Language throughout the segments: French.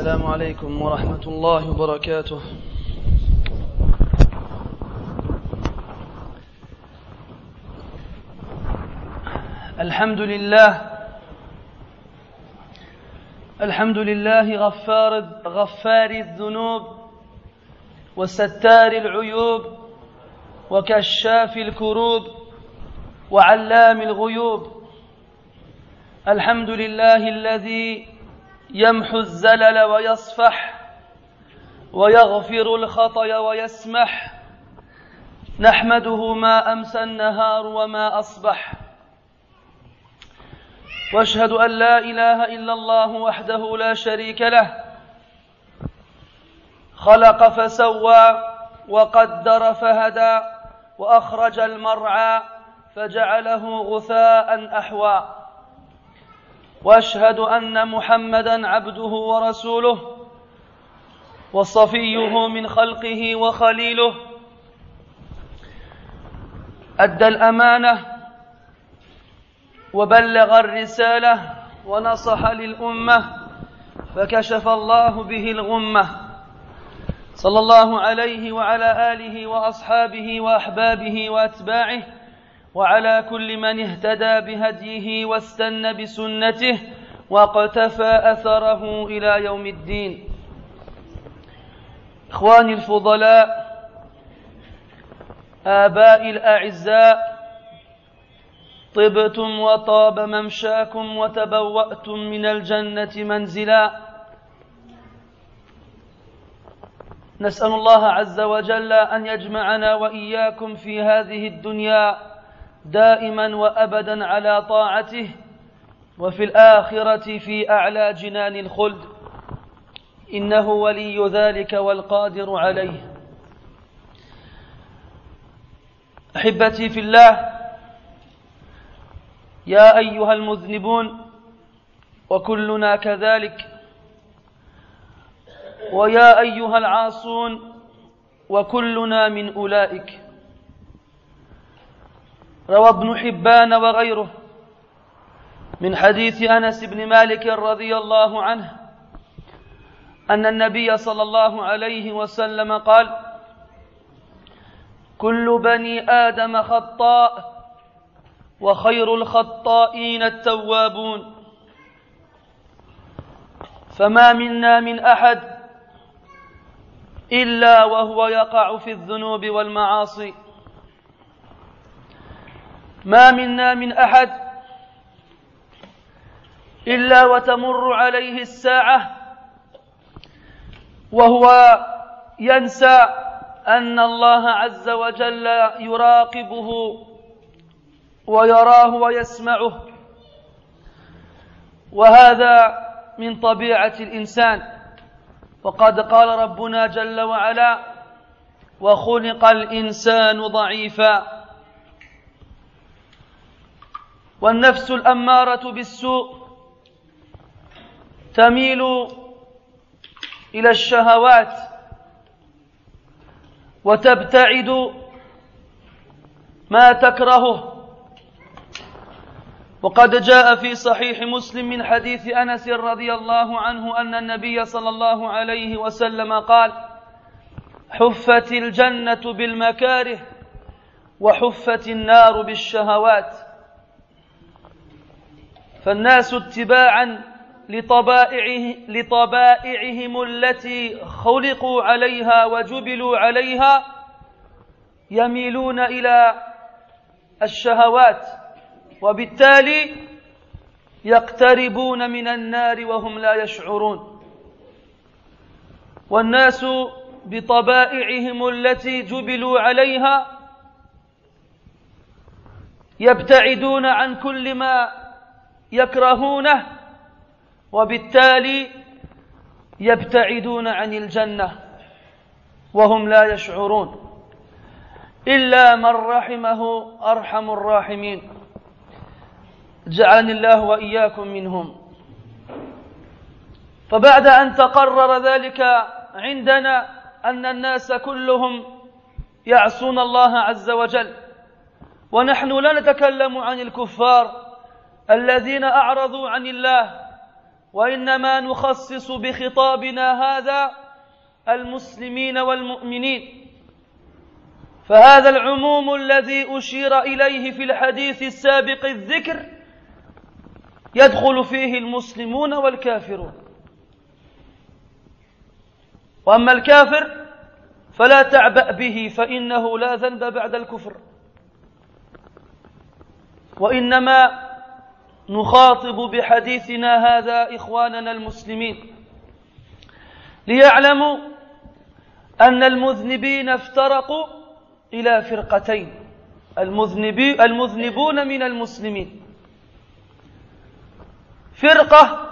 السلام عليكم ورحمة الله وبركاته. الحمد لله غفار الذنوب وستار العيوب وكشاف الكروب وعلام الغيوب. الحمد لله الذي يمحو الزلل ويصفح ويغفر الخطايا ويسمح. نحمده ما أمسى النهار وما أصبح، واشهد أن لا إله إلا الله وحده لا شريك له، خلق فسوى وقدر فهدى وأخرج المرعى فجعله غثاء أحوى. واشهد أن محمدًا عبده ورسوله وصفيه من خلقه وخليله، أدى الأمانة وبلغ الرسالة ونصح للأمة فكشف الله به الغمة. صلى الله عليه وعلى آله وأصحابه وأحبابه وأتباعه وعلى كل من اهتدى بهديه واستنى بسنته واقتفى أثره إلى يوم الدين. إخواني الفضلاء، آبائي الأعزاء، طبتم وطاب ممشاكم وتبوأتم من الجنة منزلا. نسأل الله عز وجل أن يجمعنا وإياكم في هذه الدنيا دائما وأبدا على طاعته، وفي الآخرة في أعلى جنان الخلد، إنه ولي ذلك والقادر عليه. أحبتي في الله، يا أيها المذنبون وكلنا كذلك، ويا أيها العاصون وكلنا من أولئك. روى ابن حبان وغيره من حديث أنس بن مالك رضي الله عنه أن النبي صلى الله عليه وسلم قال: كل بني آدم خطاء وخير الخطائين التوابون، فما منا من أحد إلا وهو يقع في الذنوب والمعاصي. ما منا من أحد إلا وتمر عليه الساعة وهو ينسى أن الله عز وجل يراقبه ويراه ويسمعه، وهذا من طبيعة الإنسان. وقد قال ربنا جل وعلا: وخلق الإنسان ضعيفا. والنفس الأمارة بالسوء تميل إلى الشهوات وتبتعد ما تكرهه. وقد جاء في صحيح مسلم من حديث أنس رضي الله عنه أن النبي صلى الله عليه وسلم قال: حفت الجنة بالمكاره وحفت النار بالشهوات. فالناس اتباعا لطبائعهم التي خلقوا عليها وجبلوا عليها يميلون إلى الشهوات، وبالتالي يقتربون من النار وهم لا يشعرون. والناس بطبائعهم التي جبلوا عليها يبتعدون عن كل ما يكرهونه، وبالتالي يبتعدون عن الجنة وهم لا يشعرون، إلا من رحمه أرحم الراحمين، جعلني الله وإياكم منهم. فبعد أن تقرر ذلك عندنا أن الناس كلهم يعصون الله عز وجل، ونحن لا نتكلم عن الكفار الذين أعرضوا عن الله وإنما نخصص بخطابنا هذا المسلمين والمؤمنين، فهذا العموم الذي أشير إليه في الحديث السابق الذكر يدخل فيه المسلمون والكافرون. وأما الكافر فلا تعبأ به، فإنه لا ذنب بعد الكفر، وإنما نخاطب بحديثنا هذا إخواننا المسلمين ليعلموا أن المذنبين افترقوا إلى فرقتين: المذنبون من المسلمين، فرقة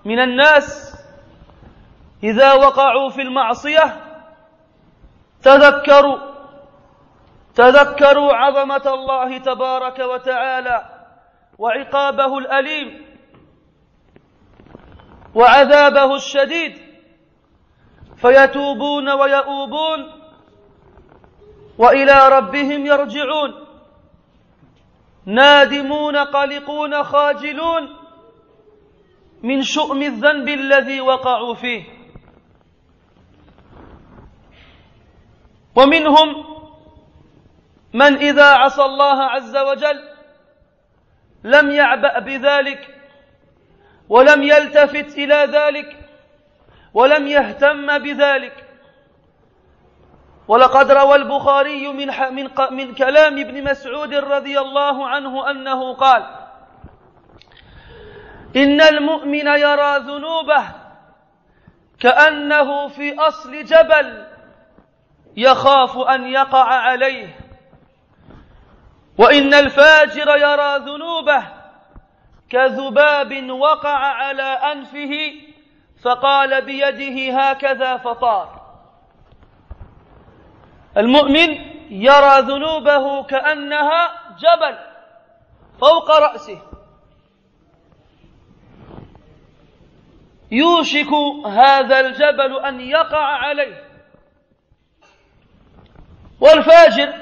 من الناس إذا وقعوا في المعصية تذكروا عظمة الله تبارك وتعالى وعقابه الأليم وعذابه الشديد، فيتوبون ويؤوبون وإلى ربهم يرجعون نادمون قلقون خاجلون من شؤم الذنب الذي وقعوا فيه. ومنهم من إذا عصى الله عز وجل لم يعبأ بذلك ولم يلتفت إلى ذلك ولم يهتم بذلك. ولقد روى البخاري من كلام ابن مسعود رضي الله عنه أنه قال: إن المؤمن يرى ذنوبه كأنه في أصل جبل يخاف أن يقع عليه، وإن الفاجر يرى ذنوبه كذباب وقع على أنفه فقال بيده هكذا فطار. المؤمن يرى ذنوبه كأنها جبل فوق رأسه يوشك هذا الجبل أن يقع عليه، والفاجر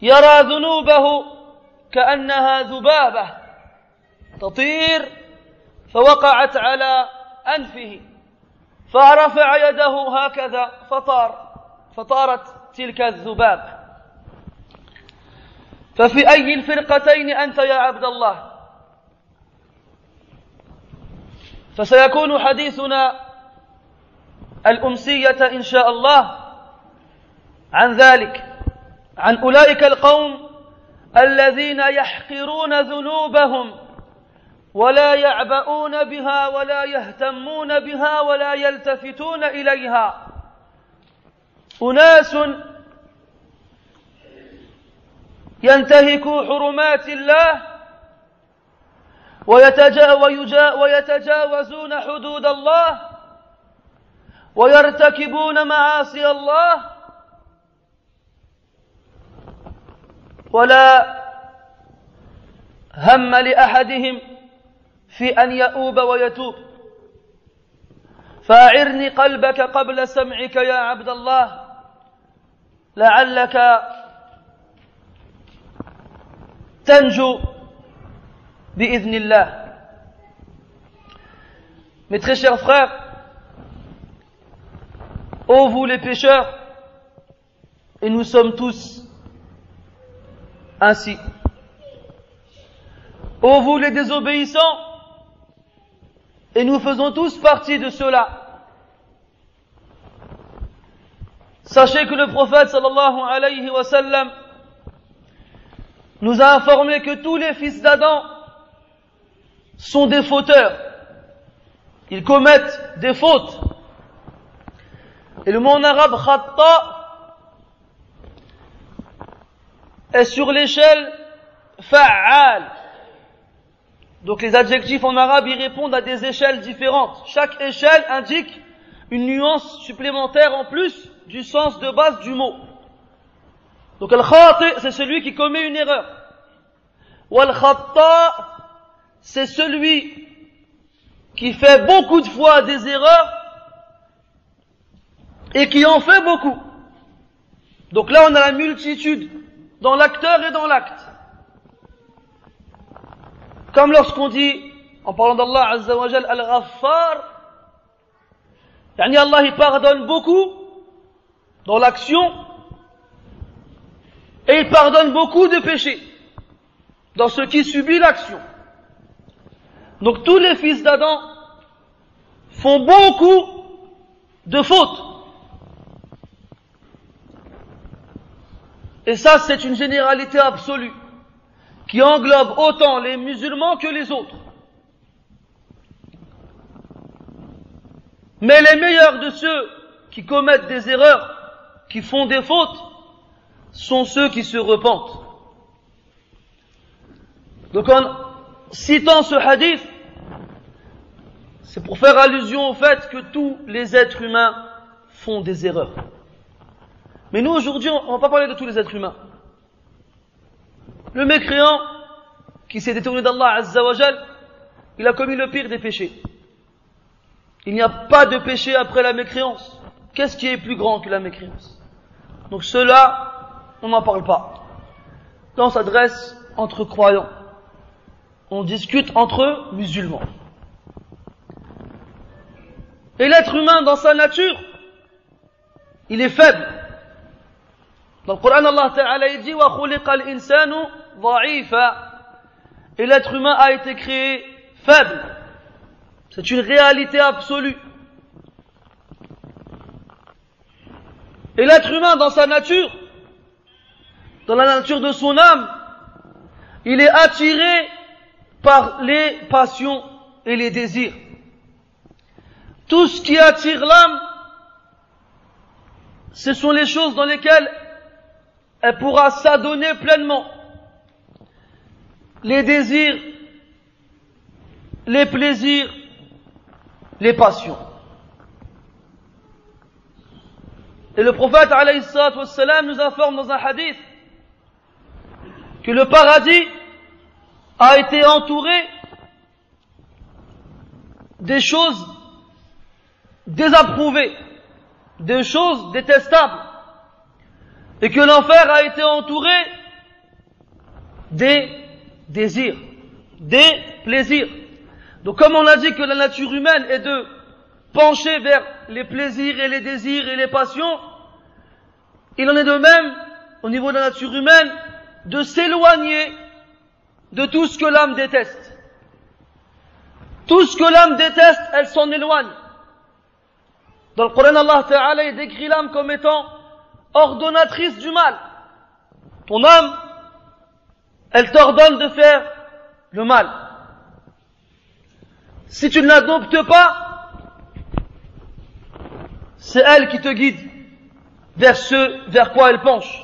يرى ذنوبه كأنها ذبابة تطير فوقعت على أنفه فرفع يده هكذا فطارت تلك الذباب. ففي أي الفرقتين أنت يا عبد الله؟ فسيكون حديثنا الأمسية إن شاء الله عن ذلك، عن أولئك القوم الذين يحقرون ذنوبهم ولا يعبؤون بها ولا يهتمون بها ولا يلتفتون إليها. أناس ينتهكوا حرمات الله ويتجاوزون حدود الله ويرتكبون معاصي الله ولا هم لأحدهم في أن يؤوب ويتوب. فأعرني قلبك قبل سمعك يا عبد الله لعلك تنجو بإذن الله. Mes très chers frères, ô vous les pécheurs, et nous sommes tous ainsi, ô vous les désobéissants, et nous faisons tous partie de cela. Sachez que le prophète sallallahu alayhi wa sallam nous a informé que tous les fils d'Adam sont des fauteurs. Ils commettent des fautes. Et le mot en arabe khatta est sur l'échelle fa'al. Donc les adjectifs en arabe y répondent à des échelles différentes. Chaque échelle indique une nuance supplémentaire en plus du sens de base du mot. Donc al-khati, c'est celui qui commet une erreur. Wal-khatta, c'est celui qui fait beaucoup de fois des erreurs et qui en fait beaucoup. Donc là, on a la multitude dans l'acteur et dans l'acte. Comme lorsqu'on dit en parlant d'Allah Azza wa Jal, Al-Ghaffar, yani Allah il pardonne beaucoup dans l'action et il pardonne beaucoup de péchés dans ce qui subit l'action. Donc tous les fils d'Adam font beaucoup de fautes. Et ça, c'est une généralité absolue qui englobe autant les musulmans que les autres. Mais les meilleurs de ceux qui commettent des erreurs, qui font des fautes, sont ceux qui se repentent. Donc en citant ce hadith, c'est pour faire allusion au fait que tous les êtres humains font des erreurs. Mais nous aujourd'hui, on ne va pas parler de tous les êtres humains. Le mécréant qui s'est détourné d'Allah Azza wa Jal, il a commis le pire des péchés. Il n'y a pas de péché après la mécréance. Qu'est-ce qui est plus grand que la mécréance? Donc ceux-là, on n'en parle pas. Là, on s'adresse entre croyants. On discute entre musulmans. Et l'être humain, dans sa nature, il est faible. Dans le Coran, Allah Ta'ala dit wa khuliqal insanu dha'ifa. Et l'être humain a été créé faible. C'est une réalité absolue. Et l'être humain, dans sa nature, dans la nature de son âme, il est attiré par les passions et les désirs. Tout ce qui attire l'âme, ce sont les choses dans lesquelles elle pourra s'adonner pleinement. Les désirs, les plaisirs, les passions. Et le prophète alayhi salatu wassalam nous informe dans un hadith que le paradis a été entouré des choses désapprouvées, des choses détestables, et que l'enfer a été entouré des désirs, des plaisirs. Donc comme on a dit que la nature humaine est de pencher vers les plaisirs et les désirs et les passions, il en est de même au niveau de la nature humaine de s'éloigner de tout ce que l'âme déteste. Tout ce que l'âme déteste, elle s'en éloigne. Dans le Coran, Allah Ta'ala décrit l'âme comme étant ordonnatrice du mal. Ton âme, elle t'ordonne de faire le mal. Si tu ne l'adoptes pas, c'est elle qui te guide vers ce vers quoi elle penche.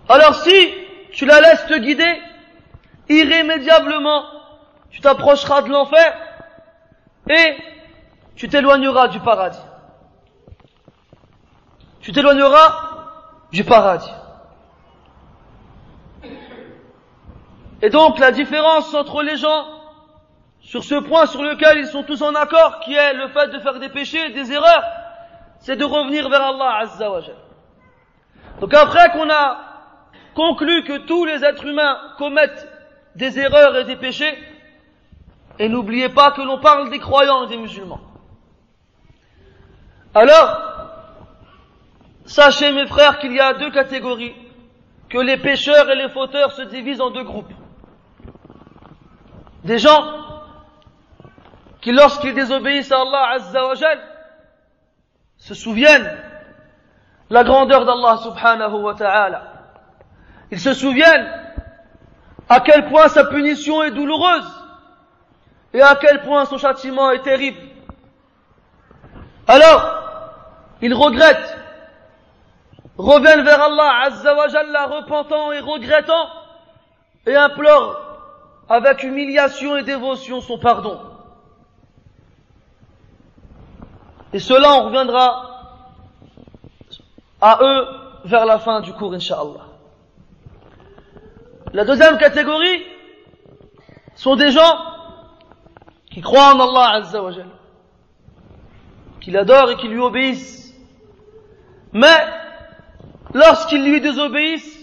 Alors si tu la laisses te guider, irrémédiablement, tu t'approcheras de l'enfer et tu t'éloigneras du paradis. Tu t'éloigneras du paradis. Et donc la différence entre les gens sur ce point sur lequel ils sont tous en accord, qui est le fait de faire des péchés, des erreurs, c'est de revenir vers Allah Azza wa Jal. Donc après qu'on a conclu que tous les êtres humains commettent des erreurs et des péchés, et n'oubliez pas que l'on parle des croyants et des musulmans. Alors, sachez mes frères qu'il y a deux catégories, que les pécheurs et les fauteurs se divisent en deux groupes. Des gens qui, lorsqu'ils désobéissent à Allah Azza wa Jal, se souviennent la grandeur d'Allah subhanahu wa ta'ala. Ils se souviennent à quel point sa punition est douloureuse et à quel point son châtiment est terrible. Alors, ils regrettent, reviennent vers Allah Azza wa Jalla repentant et regrettant et implorent avec humiliation et dévotion son pardon. Et cela, on reviendra à eux vers la fin du cours, Inch'Allah. La deuxième catégorie sont des gens qui croient en Allah Azza wa Jalla, qui l'adorent et qui lui obéissent. Mais, lorsqu'ils lui désobéissent,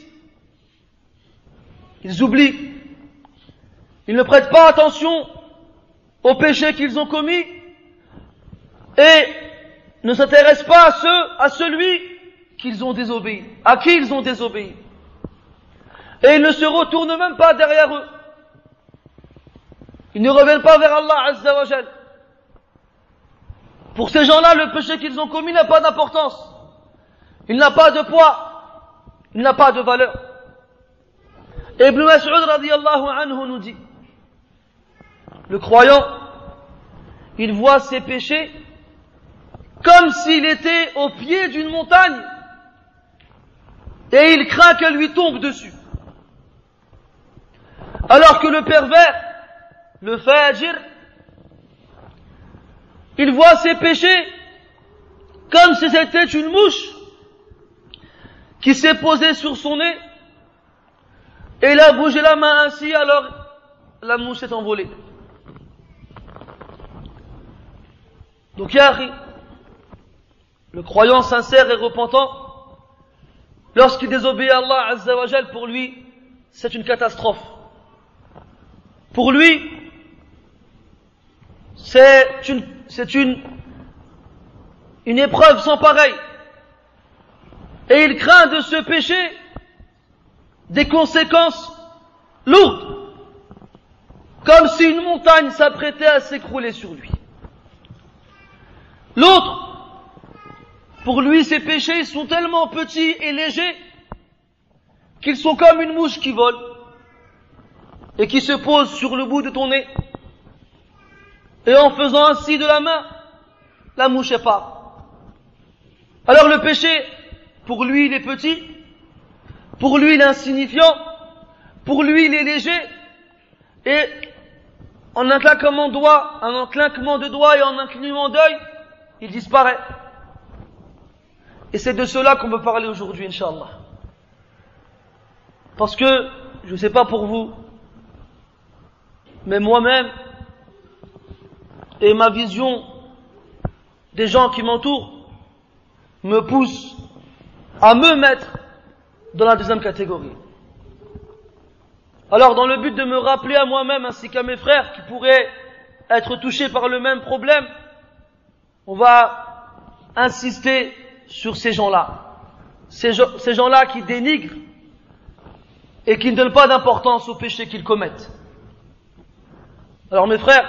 ils oublient Ils ne prêtent pas attention aux péchés qu'ils ont commis et ne s'intéressent pas à celui qu'ils ont désobéi, à qui ils ont désobéi. Et ils ne se retournent même pas derrière eux. Ils ne reviennent pas vers Allah Azza wa Jal. Pour ces gens-là, le péché qu'ils ont commis n'a pas d'importance. Il n'a pas de poids. Il n'a pas de valeur. Et Ibn Mas'ud radiyallahu anhu nous dit, le croyant, il voit ses péchés comme s'il était au pied d'une montagne et il craint qu'elle lui tombe dessus. Alors que le pervers, le fajir, il voit ses péchés comme si c'était une mouche qui s'est posée sur son nez et il a bougé la main ainsi, alors la mouche s'est envolée. Donc, Yahri, le croyant sincère et repentant, lorsqu'il désobéit à Allah Azza wa Jal, pour lui, c'est une catastrophe. Pour lui, c'est une épreuve sans pareille. Et il craint de ce péché des conséquences lourdes, comme si une montagne s'apprêtait à s'écrouler sur lui. L'autre, pour lui, ces péchés sont tellement petits et légers qu'ils sont comme une mouche qui vole et qui se pose sur le bout de ton nez. Et en faisant ainsi de la main, la mouche est part. Alors le péché, pour lui, il est petit, pour lui, il est insignifiant, pour lui, il est léger, et en un claquement de doigts et en un clignement d'œil, il disparaît. Et c'est de cela qu'on veut parler aujourd'hui, Inch'Allah. Parce que, je ne sais pas pour vous, mais moi-même, et ma vision des gens qui m'entourent, me pousse à me mettre dans la deuxième catégorie. Alors, dans le but de me rappeler à moi-même ainsi qu'à mes frères qui pourraient être touchés par le même problème, on va insister sur ces gens-là. Ces gens-là qui dénigrent et qui ne donnent pas d'importance aux péchés qu'ils commettent. Alors mes frères,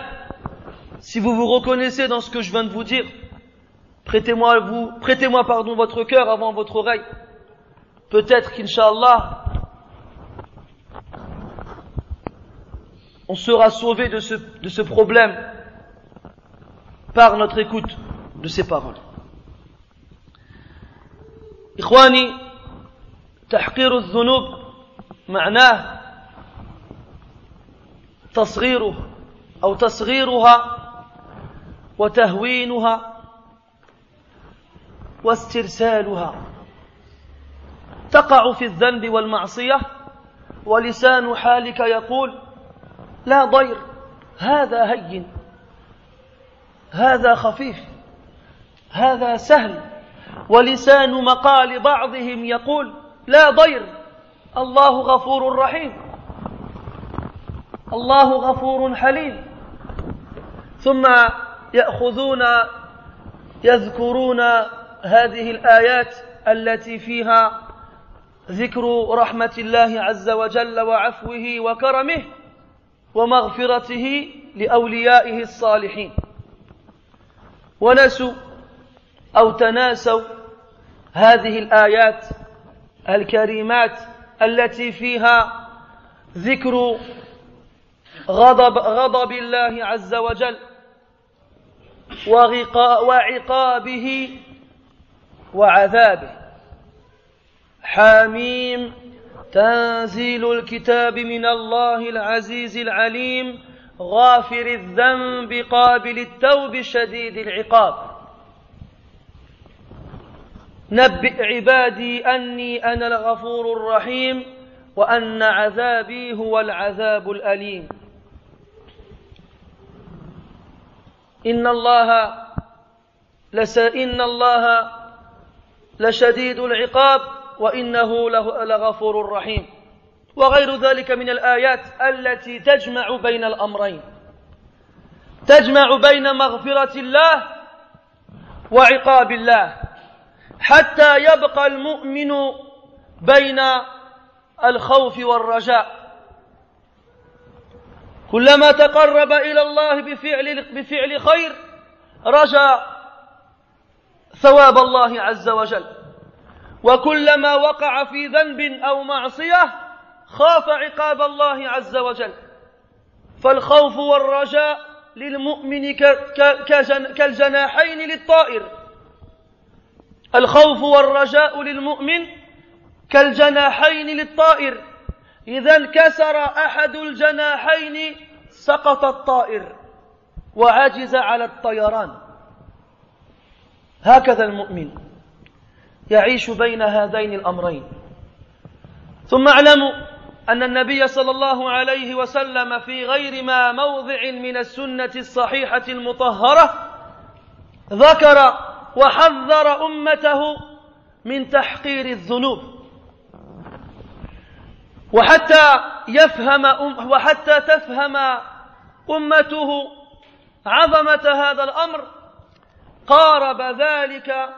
si vous vous reconnaissez dans ce que je viens de vous dire, prêtez-moi votre cœur avant votre oreille. Peut-être qu'Inch'Allah, on sera sauvé de ce problème par notre écoute de ces paroles. إخواني، تحقير الذنوب معناه تصغيرها وتهوينها واسترسالها. تقع في الذنب والمعصية ولسان حالك يقول لا ضير، هذا هين، هذا خفيف، هذا سهل. ولسان مقال بعضهم يقول لا ضير، الله غفور رحيم، الله غفور حليم. ثم يذكرون هذه الآيات التي فيها ذكر رحمة الله عز وجل وعفوه وكرمه ومغفرته لأوليائه الصالحين، ونسوا أو تناسوا هذه الآيات الكريمات التي فيها ذكر غضب الله عز وجل وعقابه وعذابه. حاميم، تنزيل الكتاب من الله العزيز العليم غافر الذنب قابل التوب شديد العقاب. نبئ عبادي أني أنا الغفور الرحيم وأن عذابي هو العذاب الأليم. إن الله لشديد العقاب وإنه لغفور رحيم. وغير ذلك من الآيات التي تجمع بين الأمرين، تجمع بين مغفرة الله وعقاب الله، حتى يبقى المؤمن بين الخوف والرجاء. كلما تقرب إلى الله بفعل خير رجا ثواب الله عز وجل، وكلما وقع في ذنب أو معصية خاف عقاب الله عز وجل. فالخوف والرجاء للمؤمن كالجناحين للطائر، الخوف والرجاء للمؤمن كالجناحين للطائر، إذا انكسر أحد الجناحين سقط الطائر وعجز على الطيران. هكذا المؤمن يعيش بين هذين الأمرين. ثم اعلموا أن النبي صلى الله عليه وسلم في غير ما موضع من السنة الصحيحة المطهرة ذكر وحذر أمته من تحقير الذنوب، وحتى تفهم أمته عظمة هذا الأمر قارب ذلك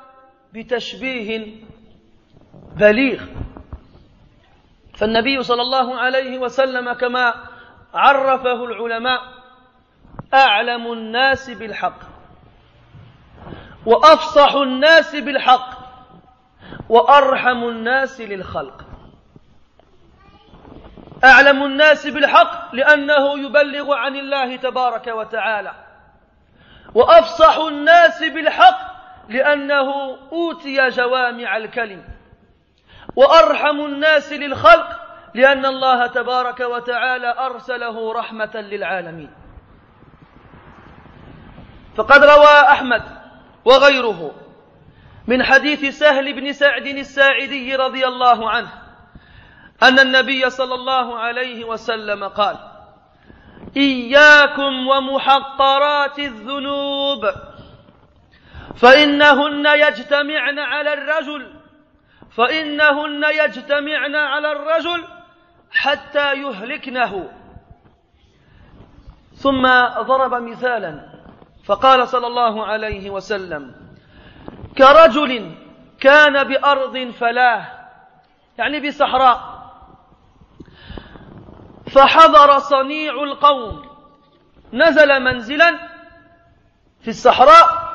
بتشبيه بليغ. فالنبي صلى الله عليه وسلم كما عرفه العلماء أعلم الناس بالحق وأفصح الناس بالحق وأرحم الناس للخلق. أعلم الناس بالحق لأنه يبلغ عن الله تبارك وتعالى، وأفصح الناس بالحق لأنه أوتي جوامع الكلم، وأرحم الناس للخلق لأن الله تبارك وتعالى أرسله رحمة للعالمين. فقد روى أحمد وغيره من حديث سهل بن سعد الساعدي رضي الله عنه أن النبي صلى الله عليه وسلم قال: إياكم ومحقرات الذنوب فإنهن يجتمعن على الرجل حتى يهلكنه. ثم ضرب مثالا فقال صلى الله عليه وسلم: كرجل كان بأرض فلاة، يعني بصحراء، فحضر صنيع القوم، نزل منزلا في الصحراء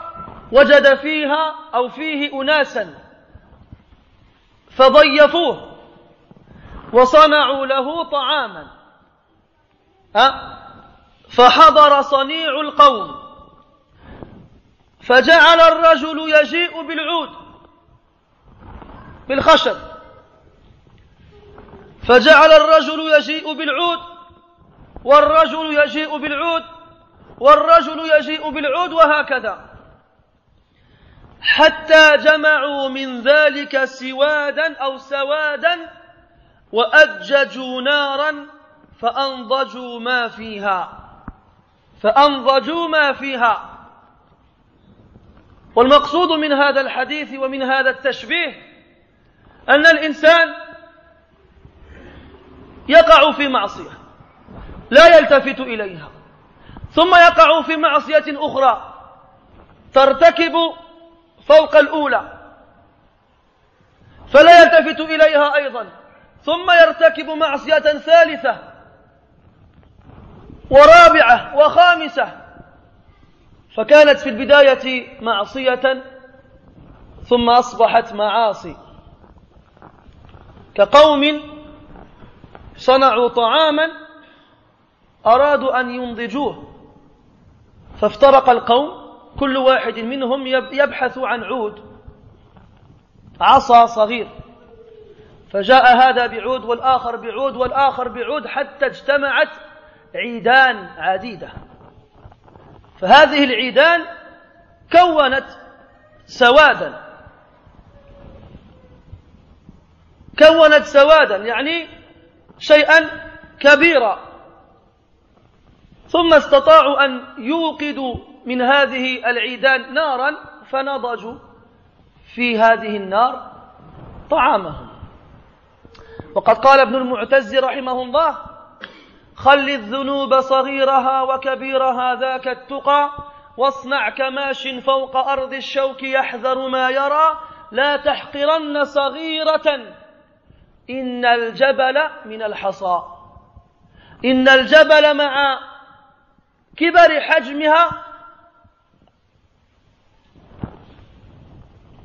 وجد فيها أو فيه أناسا فضيفوه وصنعوا له طعاما. فحضر صنيع القوم فجعل الرجل يجيء بالعود بالخشب، فجعل الرجل يجيء بالعود والرجل يجيء بالعود والرجل يجيء بالعود، وهكذا حتى جمعوا من ذلك سوادا وأججوا نارا فأنضجوا ما فيها. والمقصود من هذا الحديث ومن هذا التشبيه أن الإنسان يقع في معصية لا يلتفت إليها، ثم يقع في معصية أخرى ترتكب فوق الأولى فلا يلتفت إليها أيضا، ثم يرتكب معصية ثالثة ورابعة وخامسة، فكانت في البداية معصية ثم أصبحت معاصي. كقوم صنعوا طعاما أرادوا أن ينضجوه فافترق القوم، كل واحد منهم يبحث عن عود، عصا صغير، فجاء هذا بعود والآخر بعود والآخر بعود حتى اجتمعت عيدان عديدة. فهذه العيدان كونت سوادا يعني شيئا كبيرا، ثم استطاعوا أن يوقدوا من هذه العيدان نارا فنضجوا في هذه النار طعامهم. وقد قال ابن المعتز رحمه الله: خل الذنوب صغيرها وكبيرها ذاك التقى، واصنع كماش فوق أرض الشوك يحذر ما يرى، لا تحقرن صغيرة إن الجبل من الحصى. إن الجبل مع كبر حجمها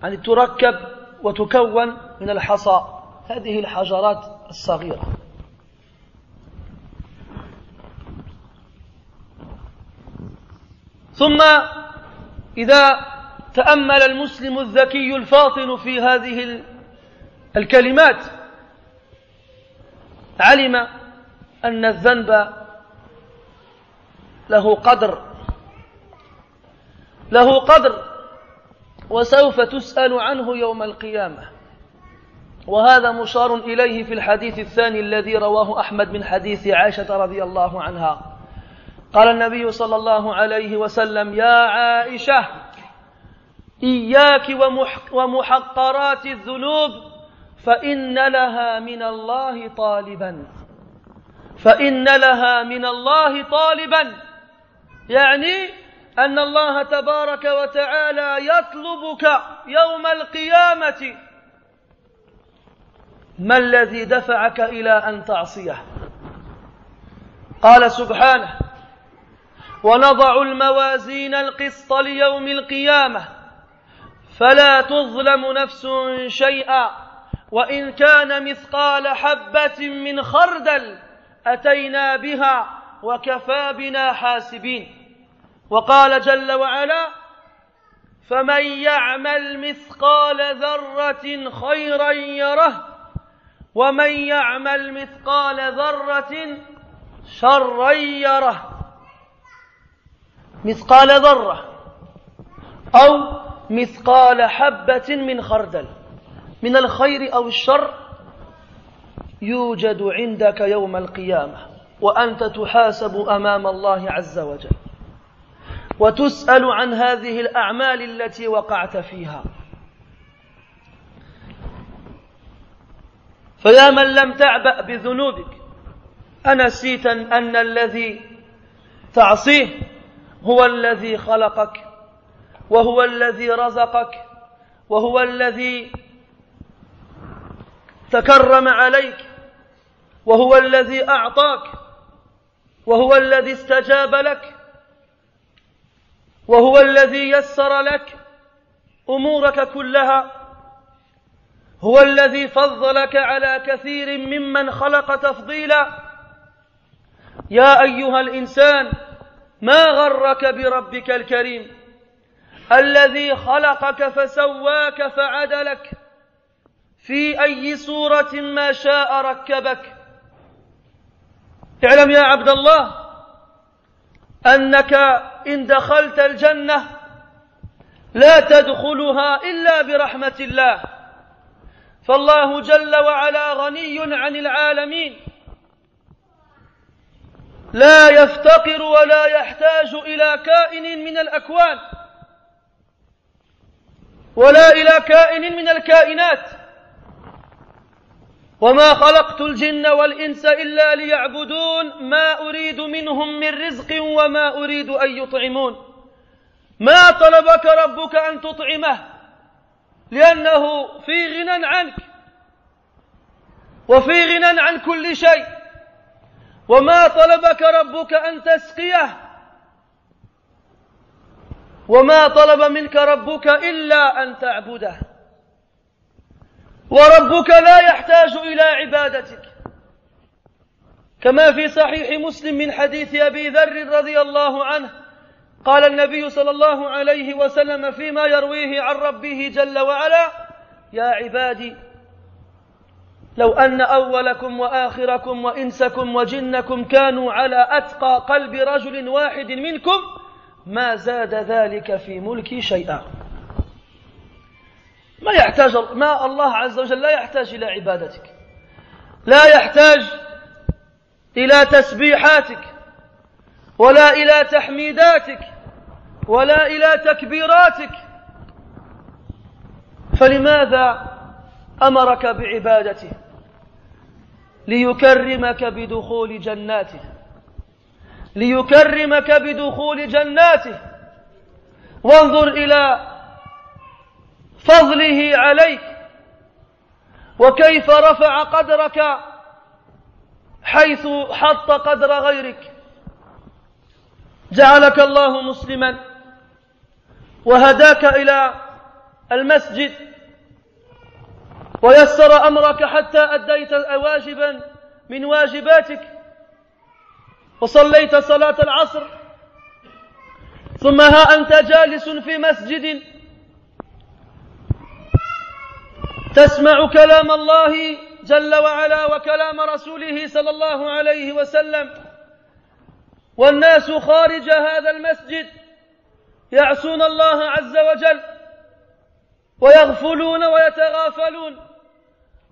يعني تركب وتكون من الحصى، هذه الحجرات الصغيرة. ثم إذا تأمل المسلم الذكي الفاطن في هذه الكلمات علم أن الذنب له قدر وسوف تسأل عنه يوم القيامة. وهذا مشار إليه في الحديث الثاني الذي رواه أحمد من حديث عائشة رضي الله عنها. قال النبي صلى الله عليه وسلم: يا عائشة، إياك ومحقرات الذنوب فإن لها من الله طالبا، يعني أن الله تبارك وتعالى يطلبك يوم القيامة: ما الذي دفعك إلى أن تعصيه؟ قال سبحانه: ونضع الموازين القسط ليوم القيامة فلا تظلم نفس شيئا وإن كان مثقال حبة من خردل أتينا بها وكفى بنا حاسبين. وقال جل وعلا: فمن يعمل مثقال ذرة خيرا يره ومن يعمل مثقال ذرة شرا يره. مثقال ذرة أو مثقال حبة من خردل من الخير أو الشر يوجد عندك يوم القيامة، وأنت تحاسب أمام الله عز وجل وتسأل عن هذه الأعمال التي وقعت فيها. فيا من لم تعبأ بذنوبك، أنسيت أن الذي تعصيه هو الذي خلقك، وهو الذي رزقك، وهو الذي تكرم عليك، وهو الذي أعطاك، وهو الذي استجاب لك، وهو الذي يسر لك أمورك كلها، هو الذي فضلك على كثير ممن خلق تفضيلا. يا أيها الإنسان، ما غرك بربك الكريم الذي خلقك فسواك فعدلك في أي صورة ما شاء ركبك. اعلم يا عبد الله أنك إن دخلت الجنة لا تدخلها إلا برحمة الله، فالله جل وعلا غني عن العالمين، لا يفتقر ولا يحتاج إلى كائن من الأكوان ولا إلى كائن من الكائنات. وما خلقت الجن والإنس إلا ليعبدون ما أريد منهم من رزق وما أريد أن يطعمون. ما طلبك ربك أن تطعمه لأنه في غنى عنك وفي غنى عن كل شيء، وما طلبك ربك أن تسقيه، وما طلب منك ربك إلا أن تعبده. وربك لا يحتاج إلى عبادتك، كما في صحيح مسلم من حديث أبي ذر رضي الله عنه قال النبي صلى الله عليه وسلم فيما يرويه عن ربه جل وعلا: يا عبادي، لو أن أولكم وآخركم وإنسكم وجنكم كانوا على أتقى قلب رجل واحد منكم ما زاد ذلك في ملكي شيئا. ما الله عز وجل لا يحتاج إلى عبادتك، لا يحتاج إلى تسبيحاتك ولا إلى تحميداتك ولا إلى تكبيراتك، فلماذا أمرك بعبادته؟ ليكرمك بدخول جناته ليكرمك بدخول جناته وانظر إلى فضله عليك وكيف رفع قدرك حيث حط قدر غيرك. جعلك الله مسلما وهداك إلى المسجد ويسر أمرك حتى أديت واجبا من واجباتك وصليت صلاة العصر، ثم ها أنت جالس في مسجد تسمع كلام الله جل وعلا وكلام رسوله صلى الله عليه وسلم، والناس خارج هذا المسجد يعصون الله عز وجل ويغفلون ويتغافلون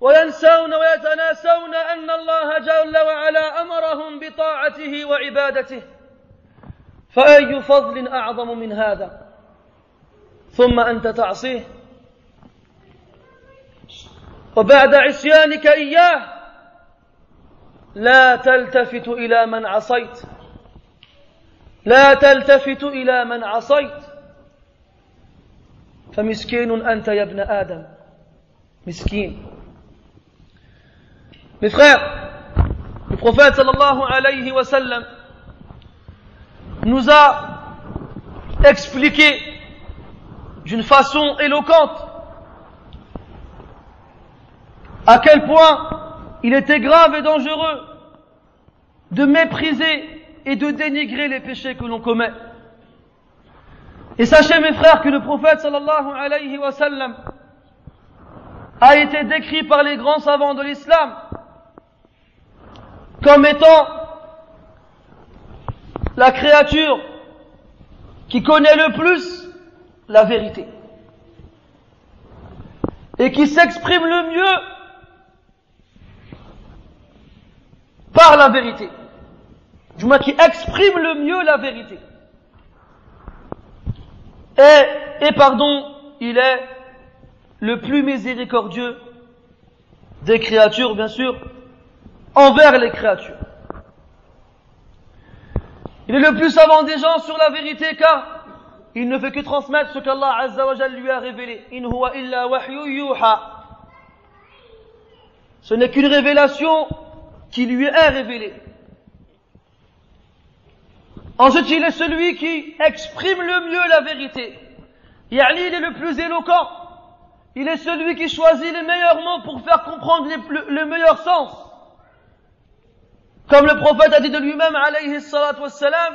وينسون ويتناسون أن الله جل وعلا أمرهم بطاعته وعبادته، فأي فضل أعظم من هذا؟ ثم أنت تعصيه، وبعد عصيانك إياه لا تلتفت إلى من عصيت، لا تلتفت إلى من عصيت، فمسكين أنت يا ابن آدم، مسكين. Mes frères, le prophète sallallahu alayhi wa sallam nous a expliqué d'une façon éloquente à quel point il était grave et dangereux de mépriser et de dénigrer les péchés que l'on commet. Et sachez mes frères que le prophète sallallahu alayhi wa sallam a été décrit par les grands savants de l'islam comme étant la créature qui connaît le plus la vérité et qui s'exprime le mieux par la vérité, du moins qui exprime le mieux la vérité. Et pardon, il est le plus miséricordieux des créatures, bien sûr, envers les créatures. Il est le plus savant des gens sur la vérité, car il ne fait que transmettre ce qu'Allah Azza wa Jalla lui a révélé. In huwa illa wahyu yuha. Ce n'est qu'une révélation qui lui est révélée. Ensuite, il est celui qui exprime le mieux la vérité. Yani, il est le plus éloquent. Il est celui qui choisit les meilleurs mots pour faire comprendre le meilleur sens. Comme le prophète a dit de lui-même, alayhi salatu wassalam,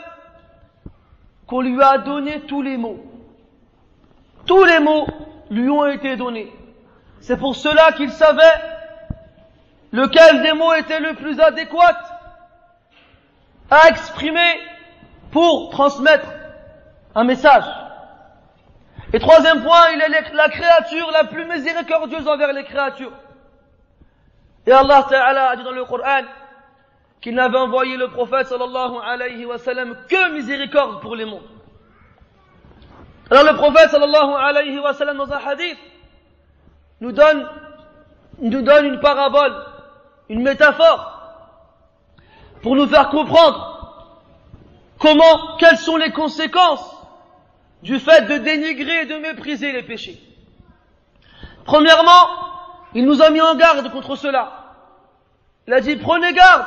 qu'on lui a donné tous les mots. Tous les mots lui ont été donnés. C'est pour cela qu'il savait lequel des mots était le plus adéquat à exprimer pour transmettre un message. Et troisième point, il est la créature la plus miséricordieuse envers les créatures. Et Allah Ta'ala a dit dans le Coran qu'il n'avait envoyé le prophète sallallahu alayhi wa sallam que miséricorde pour les mondes. Alors le prophète sallallahu alayhi wa sallam dans un hadith nous donne une parabole, une métaphore pour nous faire comprendre quelles sont les conséquences du fait de dénigrer et de mépriser les péchés. Premièrement, il nous a mis en garde contre cela. Il a dit, prenez garde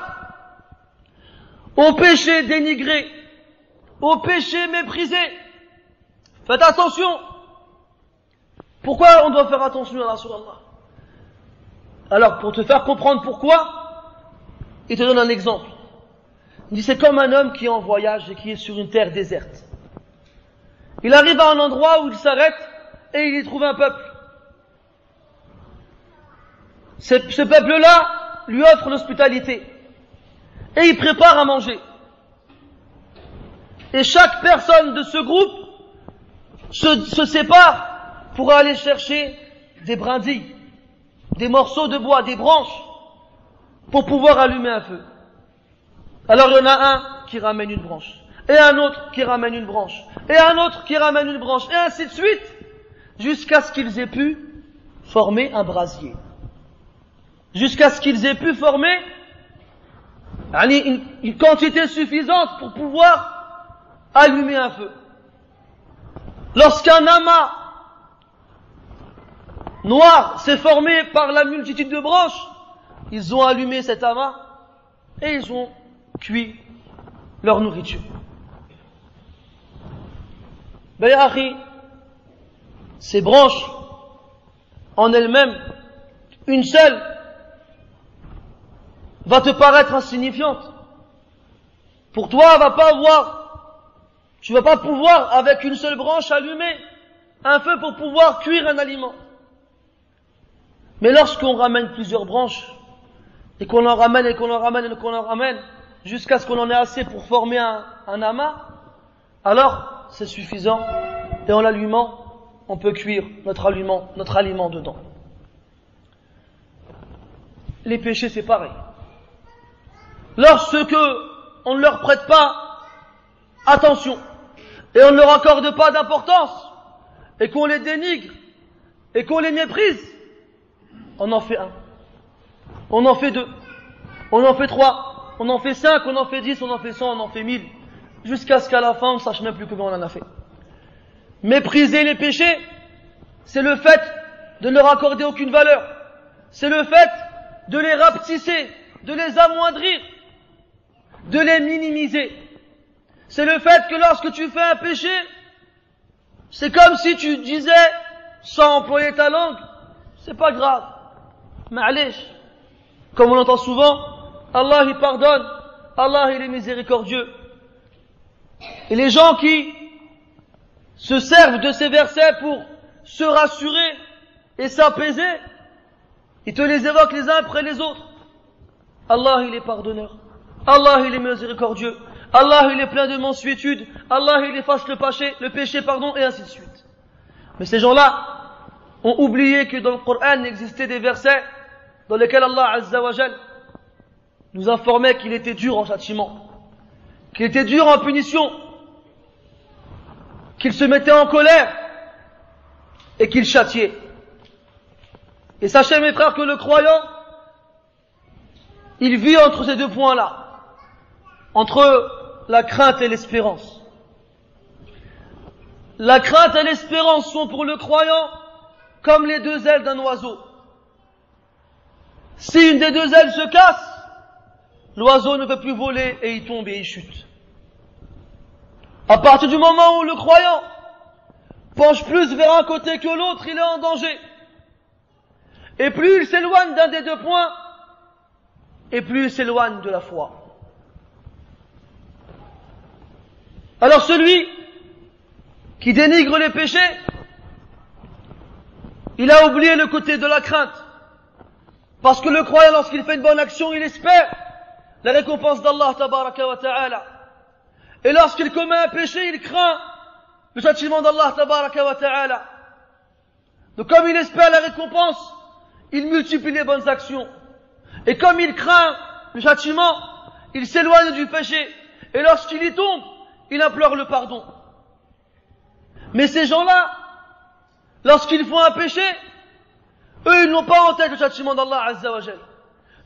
au péché dénigré, au péché méprisé. Faites attention. Pourquoi on doit faire attention à Rasulallah? Alors, pour te faire comprendre pourquoi, il te donne un exemple. Il dit, c'est comme un homme qui est en voyage et qui est sur une terre déserte. Il arrive à un endroit où il s'arrête et il y trouve un peuple. Ce peuple-là lui offre l'hospitalité et il prépare à manger. Et chaque personne de ce groupe se sépare pour aller chercher des brindilles, des morceaux de bois, des branches, pour pouvoir allumer un feu. Alors il y en a un qui ramène une branche, et un autre qui ramène une branche, et un autre qui ramène une branche, et ainsi de suite, jusqu'à ce qu'ils aient pu former un brasier. Jusqu'à ce qu'ils aient pu former Une quantité suffisante pour pouvoir allumer un feu. Lorsqu'un amas noir s'est formé par la multitude de branches, ils ont allumé cet amas et ils ont cuit leur nourriture. Ben ya akhi, ces branches en elles-mêmes, une seule va te paraître insignifiante. Pour toi, tu vas pas pouvoir avec une seule branche allumer un feu pour pouvoir cuire un aliment. Mais lorsqu'on ramène plusieurs branches, et qu'on en ramène, et qu'on en ramène, et qu'on en ramène, jusqu'à ce qu'on en ait assez pour former un amas, alors c'est suffisant, et en l'allumant, on peut cuire notre aliment dedans. Les péchés, c'est pareil. Lorsque on ne leur prête pas attention, et on ne leur accorde pas d'importance, et qu'on les dénigre, et qu'on les méprise, on en fait un, on en fait deux, on en fait trois, on en fait 5, on en fait 10, on en fait 100, on en fait 1000, jusqu'à ce qu'à la fin on ne sache même plus combien on en a fait. Mépriser les péchés, c'est le fait de ne leur accorder aucune valeur, c'est le fait de les rapetisser, de les amoindrir, de les minimiser. C'est le fait que lorsque tu fais un péché, c'est comme si tu disais, sans employer ta langue, c'est pas grave, ma'alish. Comme on l'entend souvent, Allah il pardonne, Allah il est miséricordieux. Et les gens qui se servent de ces versets pour se rassurer et s'apaiser, ils te les évoquent les uns après les autres. Allah il est pardonneur, Allah il est miséricordieux, Allah il est plein de mansuétude, Allah il efface le péché, et ainsi de suite. Mais ces gens-là ont oublié que dans le Coran existait des versets dans lesquels Allah Azza wa Jal nous informait qu'il était dur en châtiment, qu'il était dur en punition, qu'il se mettait en colère et qu'il châtiait. Et sachez mes frères que le croyant, il vit entre ces deux points-là, entre la crainte et l'espérance. La crainte et l'espérance sont pour le croyant comme les deux ailes d'un oiseau. Si une des deux ailes se casse, l'oiseau ne peut plus voler et il tombe et il chute. À partir du moment où le croyant penche plus vers un côté que l'autre, il est en danger. Et plus il s'éloigne d'un des deux points, et plus il s'éloigne de la foi. Alors celui qui dénigre les péchés, il a oublié le côté de la crainte. Parce que le croyant, lorsqu'il fait une bonne action, il espère la récompense d'Allah tabaraka wa ta'ala. Et lorsqu'il commet un péché, il craint le châtiment d'Allah tabaraka wa ta'ala. Donc comme il espère la récompense, il multiplie les bonnes actions. Et comme il craint le châtiment, il s'éloigne du péché. Et lorsqu'il y tombe, il implore le pardon. Mais ces gens-là, lorsqu'ils font un péché, eux, ils n'ont pas en tête le châtiment d'Allah Azza wa Jal.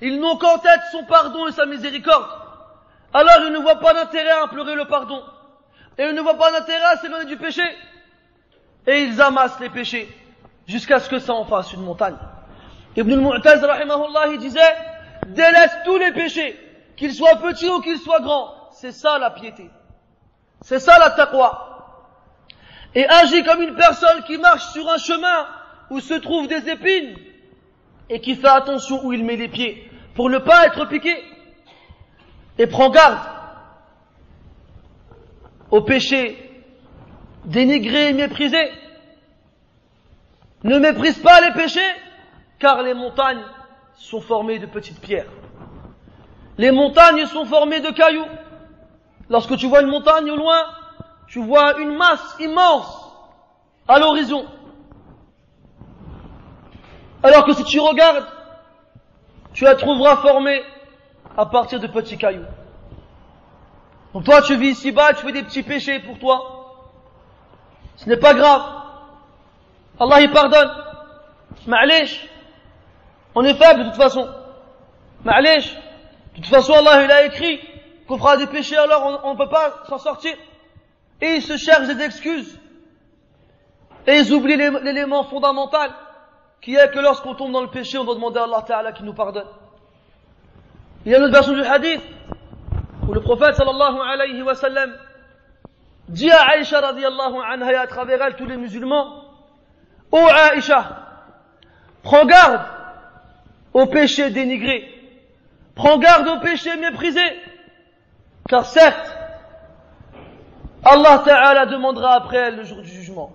Ils n'ont qu'en tête son pardon et sa miséricorde. Alors ils ne voient pas d'intérêt à implorer le pardon. Et ils ne voient pas d'intérêt à s'éloigner du péché. Et ils amassent les péchés jusqu'à ce que ça en fasse une montagne. Ibn al-Mu'taz, rahimahullah, il disait, délaisse tous les péchés, qu'ils soient petits ou qu'ils soient grands. C'est ça la piété. C'est ça la taqwa. Et agis comme une personne qui marche sur un chemin où se trouvent des épines et qui fait attention où il met les pieds pour ne pas être piqué. Et prends garde aux péchés dénigrés et méprisés. Ne méprise pas les péchés, car les montagnes sont formées de petites pierres. Les montagnes sont formées de cailloux. Lorsque tu vois une montagne au loin, tu vois une masse immense à l'horizon. Alors que si tu regardes, tu la trouveras formée à partir de petits cailloux. Donc toi, tu vis ici-bas, tu fais des petits péchés pour toi. Ce n'est pas grave. Allah il pardonne. Ma'alish. On est faible de toute façon. Ma'alish. De toute façon, Allah, il a écrit qu'on fera des péchés, alors on ne peut pas s'en sortir. Et ils se cherchent des excuses. Et ils oublient l'élément fondamental, qui est que lorsqu'on tombe dans le péché, on doit demander à Allah Ta'ala qu'il nous pardonne. Il y a une autre version du hadith, où le prophète sallallahu alayhi wa sallam dit à Aïcha radiyallahu anha et à travers elle tous les musulmans: Ô Aïcha, prends garde au péché dénigré, prends garde au péché méprisé, car certes, Allah Ta'ala demandera après elle le jour du jugement.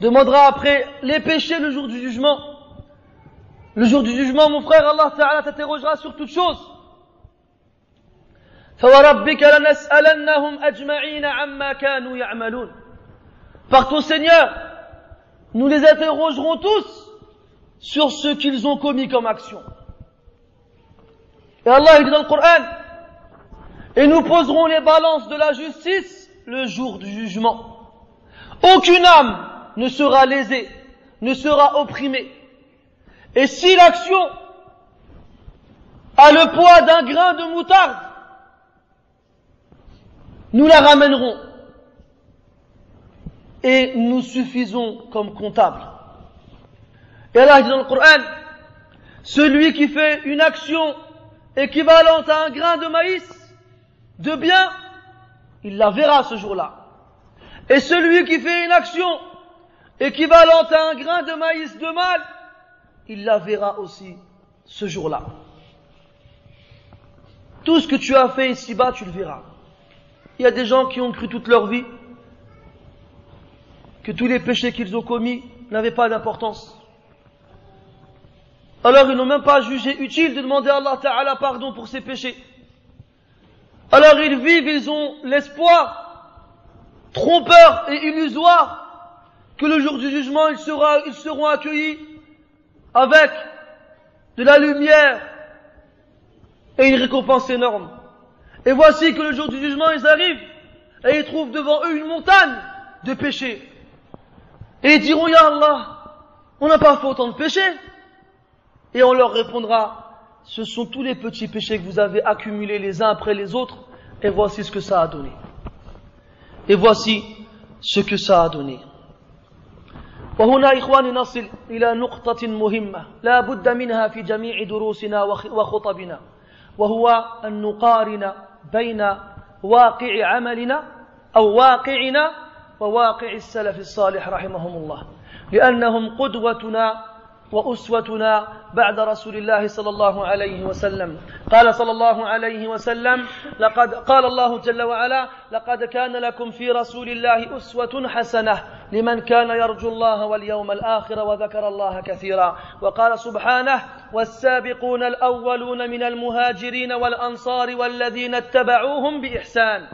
Demandera après les péchés le jour du jugement. Le jour du jugement, mon frère, Allah Ta'ala t'interrogera sur toutes choses. فَوَرَبِّكَ لَنَسْأَلَنَّهُمْ أَجْمَعِينَ عَمَّا كَانُوا يَعْمَلُونَ. Par ton Seigneur, nous les interrogerons tous sur ce qu'ils ont commis comme action. Et Allah il dit dans le Coran: et nous poserons les balances de la justice le jour du jugement. Aucune âme ne sera lésée, ne sera opprimée. Et si l'action a le poids d'un grain de moutarde, nous la ramènerons. Et nous suffisons comme comptables. Et Allah dit dans le Coran: celui qui fait une action équivalente à un grain de maïs, de bien, il la verra ce jour-là. Et celui qui fait une action équivalente à un grain de maïs de mal, il la verra aussi ce jour-là. Tout ce que tu as fait ici-bas, tu le verras. Il y a des gens qui ont cru toute leur vie que tous les péchés qu'ils ont commis n'avaient pas d'importance. Alors ils n'ont même pas jugé utile de demander à Allah Ta'ala pardon pour ces péchés. Alors ils vivent, ils ont l'espoir, trompeur et illusoire, que le jour du jugement ils seront accueillis avec de la lumière et une récompense énorme. Et voici que le jour du jugement ils arrivent et ils trouvent devant eux une montagne de péchés. Et ils diront: Ya Allah, on n'a pas fait autant de péchés. Et on leur répondra: ce sont tous les petits péchés que vous avez accumulés les uns après les autres, et voici ce que ça a donné. Et voici ce que ça a donné. وهنا إخواني نصل إلى نقطة مهمة لا بد منها في جميع دروسنا وخطبنا، وهو أن نقارن بين واقع عملنا أو واقعنا وواقع السلف الصالح رحمهم الله، لأنهم قدوتنا وأسوتنا بعد رسول الله صلى الله عليه وسلم. قال صلى الله عليه وسلم: قال الله جل وعلا: لقد كان لكم في رسول الله أسوة حسنة لمن كان يرجو الله واليوم الآخر وذكر الله كثيرا. وقال سبحانه: والسابقون الأولون من المهاجرين والأنصار والذين اتبعوهم بإحسان.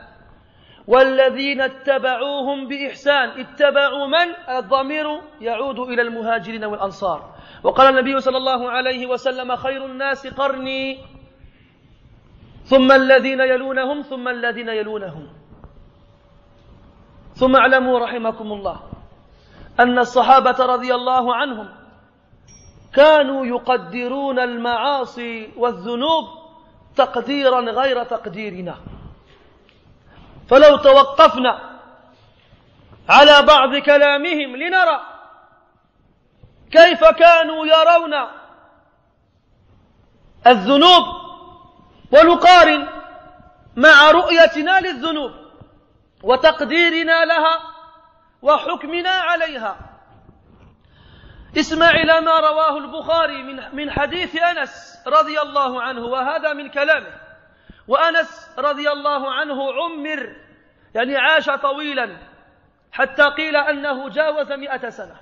والذين اتبعوهم بإحسان اتبعوا من؟ الضمير يعود إلى المهاجرين والأنصار. وقال النبي صلى الله عليه وسلم: خير الناس قرني ثم الذين يلونهم ثم الذين يلونهم. ثم اعلموا رحمكم الله أن الصحابة رضي الله عنهم كانوا يقدرون المعاصي والذنوب تقديرا غير تقديرنا. فلو توقفنا على بعض كلامهم لنرى كيف كانوا يرون الذنوب ونقارن مع رؤيتنا للذنوب وتقديرنا لها وحكمنا عليها. اسمع إلى ما رواه البخاري من حديث أنس رضي الله عنه، وهذا من كلامه. وأنس رضي الله عنه عمر، يعني عاش طويلا حتى قيل أنه جاوز 100 سنة.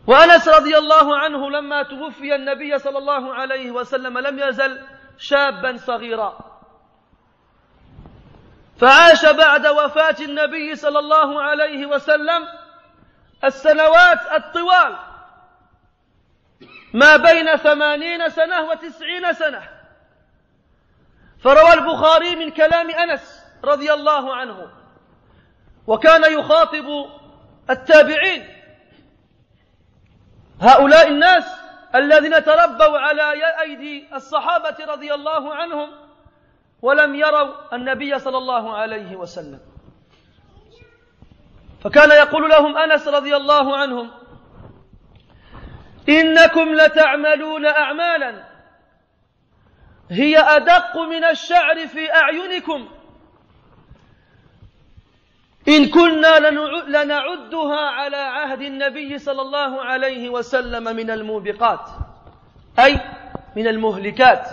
وأنس رضي الله عنه لما توفي النبي صلى الله عليه وسلم لم يزل شابا صغيرا، فعاش بعد وفاة النبي صلى الله عليه وسلم السنوات الطوال ما بين 80 سنة و90 سنة. فروى البخاري من كلام أنس رضي الله عنه، وكان يخاطب التابعين. هؤلاء الناس الذين تربوا على أيدي الصحابة رضي الله عنهم ولم يروا النبي صلى الله عليه وسلم. فكان يقول لهم أنس رضي الله عنهم: إنكم لتعملون أعمالا هي أدق من الشعر في أعينكم إن كنا لنعدها على عهد النبي صلى الله عليه وسلم من الموبقات، أي من المهلكات.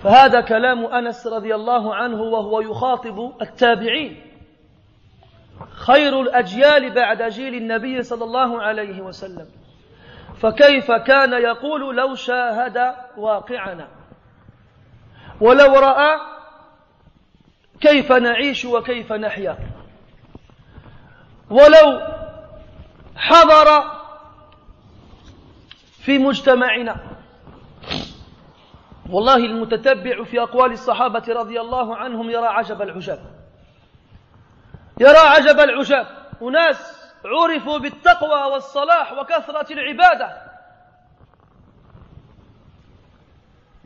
فهذا كلام أنس رضي الله عنه وهو يخاطب التابعين، خير الأجيال بعد جيل النبي صلى الله عليه وسلم. فكيف كان يقول: لو شاهد واقعنا ولو رأى كيف نعيش وكيف نحيا، ولو حضر في مجتمعنا. والله المتتبع في أقوال الصحابة رضي الله عنهم يرى عجب العجاب، يرى عجب العجاب. أناس عرفوا بالتقوى والصلاح وكثرة العبادة،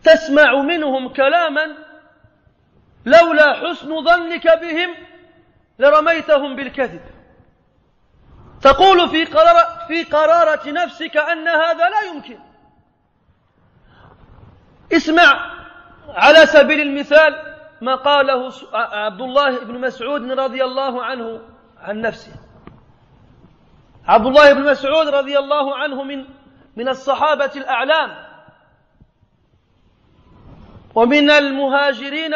تسمع منهم كلاما لولا حسن ظنك بهم لرميتهم بالكذب. تقول في قرارة نفسك أن هذا لا يمكن. اسمع على سبيل المثال ما قاله عبد الله بن مسعود رضي الله عنه عن نفسه. عبد الله بن مسعود رضي الله عنه من الصحابة الأعلام ومن المهاجرين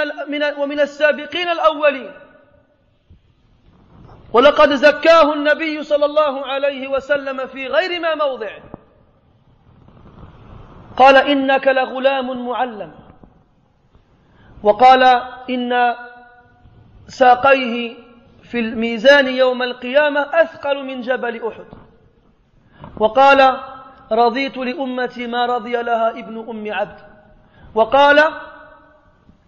ومن السابقين الأولين، ولقد زكاه النبي صلى الله عليه وسلم في غير ما موضع. قال: إنك لغلام معلم. وقال: إن ساقيه في الميزان يوم القيامة أثقل من جبل أحد. وقال: رضيت لأمتي ما رضي لها ابن أم عبد. وقال: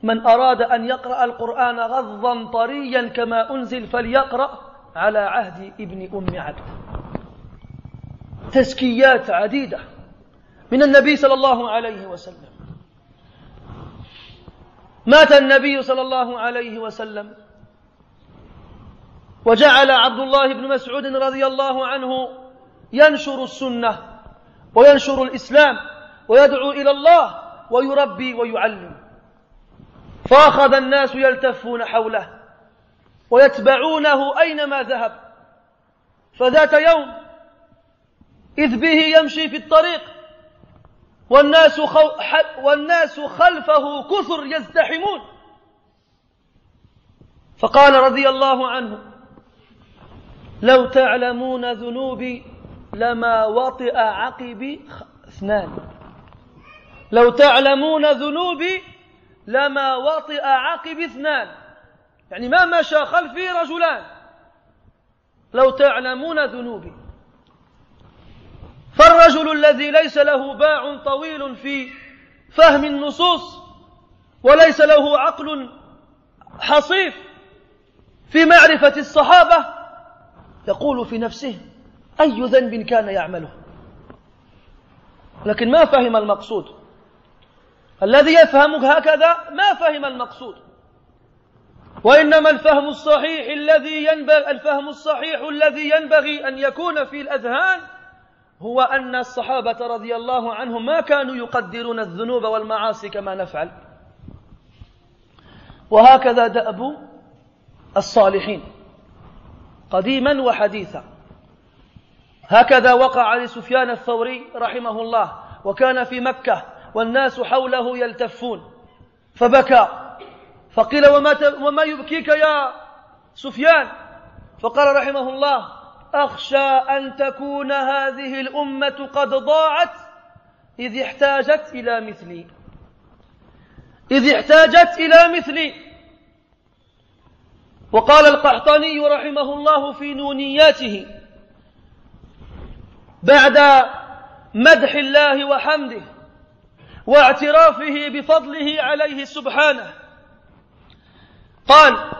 من أراد أن يقرأ القرآن غضا طريا كما أنزل فليقرأ على عهد ابن أم عبد. تزكيات عديدة من النبي صلى الله عليه وسلم. مات النبي صلى الله عليه وسلم وجعل عبد الله بن مسعود رضي الله عنه ينشر السنة وينشر الإسلام ويدعو إلى الله ويربي ويعلم. فأخذ الناس يلتفون حوله ويتبعونه أينما ذهب. فذات يوم إذ به يمشي في الطريق والناس خلفه كثر يزدحمون. فقال رضي الله عنه: لو تعلمون ذنوبي لما وطئ عقبي اثنان. لو تعلمون ذنوبي لما وطئ عقبي اثنان، يعني ما مشى خلفي رجلان. لو تعلمون ذنوبي. فالرجل الذي ليس له باع طويل في فهم النصوص وليس له عقل حصيف في معرفة الصحابة يقول في نفسه: أي ذنب كان يعمله؟ لكن ما فهم المقصود. الذي يفهم هكذا ما فهم المقصود. وإنما الفهم الصحيح الذي ينبغي أن يكون في الأذهان هو أن الصحابة رضي الله عنهم ما كانوا يقدرون الذنوب والمعاصي كما نفعل. وهكذا دأب الصالحين قديما وحديثا. هكذا وقع لسفيان الثوري رحمه الله، وكان في مكة والناس حوله يلتفون فبكى. فقيل: وما يبكيك يا سفيان؟ فقال رحمه الله: أخشى أن تكون هذه الأمة قد ضاعت إذ احتاجت إلى مثلي. وقال القحطاني رحمه الله في نونياته بعد مدح الله وحمده واعترافه بفضله عليه سبحانه، قال: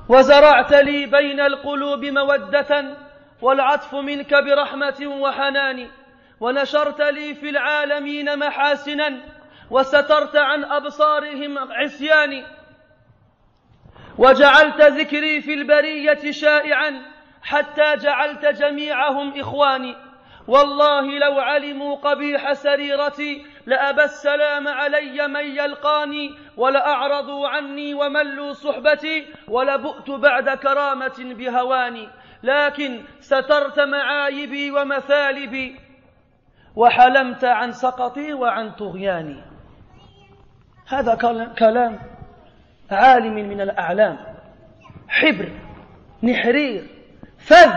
وزرعت لي بين القلوب مودة والعطف منك برحمة وحنان، ونشرت لي في العالمين محاسنا وسترت عن أبصارهم عصياني وجعلت ذكري في البرية شائعا حتى جعلت جميعهم إخواني والله لو علموا قبيح سريرتي لأبى السلام علي من يلقاني ولأعرضوا عني وملوا صحبتي ولبؤت بعد كرامة بهواني لكن سترت معايبي ومثالبي وحلمت عن سقطي وعن طغياني. هذا كلام عالم من الأعلام، حبر نحرير فذ،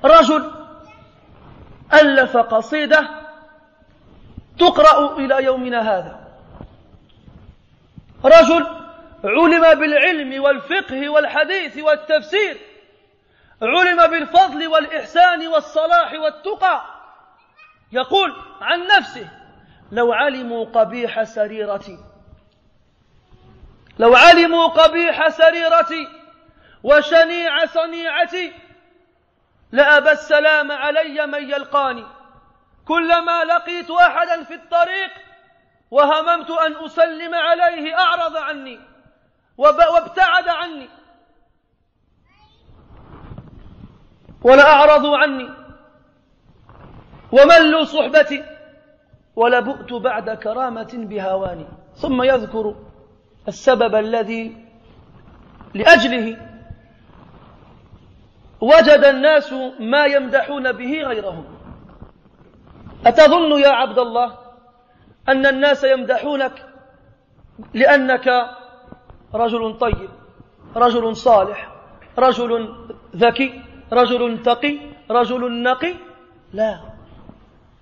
رجل ألف قصيدة تقرأ إلى يومنا هذا، رجل علم بالعلم والفقه والحديث والتفسير، علم بالفضل والإحسان والصلاح والتقى، يقول عن نفسه لو علموا قبيح سريرتي، لو علموا قبيح سريرتي وشنيع صنيعتي لأبى السلام علي من يلقاني كلما لقيت أحدا في الطريق وهممت أن أسلم عليه أعرض عني وابتعد عني ولا أعرضوا عني وملوا صحبتي ولبؤت بعد كرامة بهواني. ثم يذكر السبب الذي لأجله وجد الناس ما يمدحون به غيرهم. أتظن يا عبد الله أن الناس يمدحونك لأنك رجل طيب، رجل صالح، رجل ذكي، رجل تقي، رجل نقي؟ لا،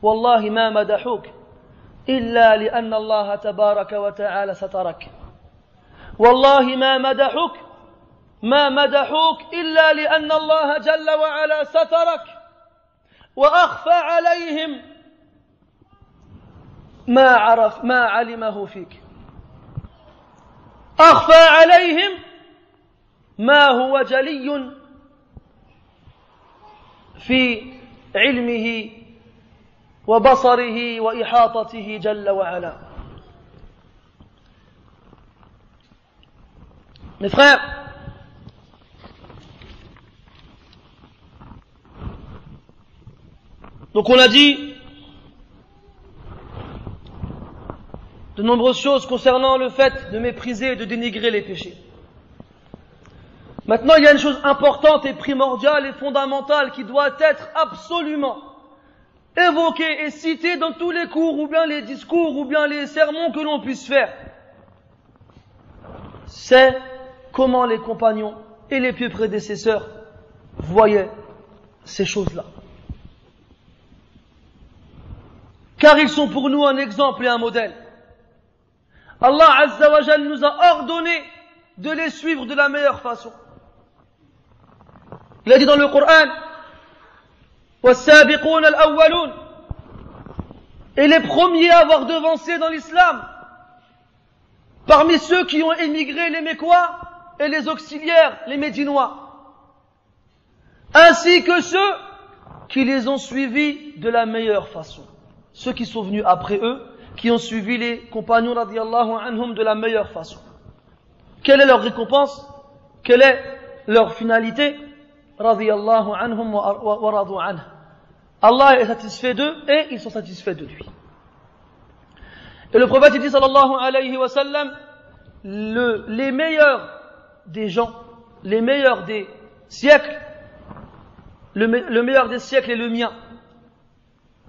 والله ما مدحوك إلا لأن الله تبارك وتعالى سترك، والله ما مدحوك إلا لأن الله جل وعلا سترك وأخفى عليهم ما علمه فيك، أخفى عليهم ما هو جلي في علمه وبصره وإحاطته جل وعلا. Mes frères, donc on a dit de nombreuses choses concernant le fait de mépriser et de dénigrer les péchés. Maintenant, il y a une chose importante et primordiale et fondamentale qui doit être absolument évoquée et citée dans tous les cours ou bien les discours ou bien les sermons que l'on puisse faire. C'est comment les compagnons et les pieux prédécesseurs voyaient ces choses-là. Car ils sont pour nous un exemple et un modèle. Allah Azza wa Jal nous a ordonné de les suivre de la meilleure façon. Il a dit dans le Coran وَالسَّابِقُونَ الْأَوَّلُونَ, et les premiers à avoir devancé dans l'islam parmi ceux qui ont émigré, les Mécois et les auxiliaires, les Médinois, ainsi que ceux qui les ont suivis de la meilleure façon, ceux qui sont venus après eux, qui ont suivi les compagnons radiyallahu anhum de la meilleure façon. Quelle est leur récompense? Quelle est leur finalité? Radiyallahu anhum wa radu anhu. Allah est satisfait d'eux et ils sont satisfaits de lui. Et le prophète dit sallallahu alayhi wa sallam, les meilleurs des gens, les meilleurs des siècles, le meilleur des siècles est le mien.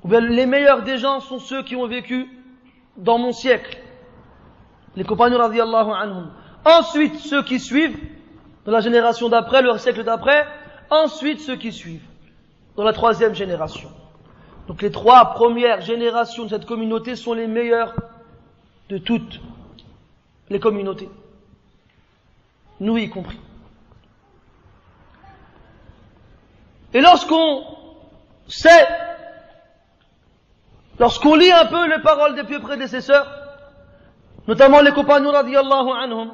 Ou bien les meilleurs des gens sont ceux qui ont vécu dans mon siècle, les compagnons radiyallahu anhum. Ensuite ceux qui suivent dans la génération d'après, le siècle d'après, ensuite ceux qui suivent dans la troisième génération. Donc les trois premières générations de cette communauté sont les meilleures de toutes les communautés, nous y compris. Et lorsqu'on sait, lorsqu'on lit un peu les paroles des pieux prédécesseurs, notamment les compagnons radiyallahu anhum,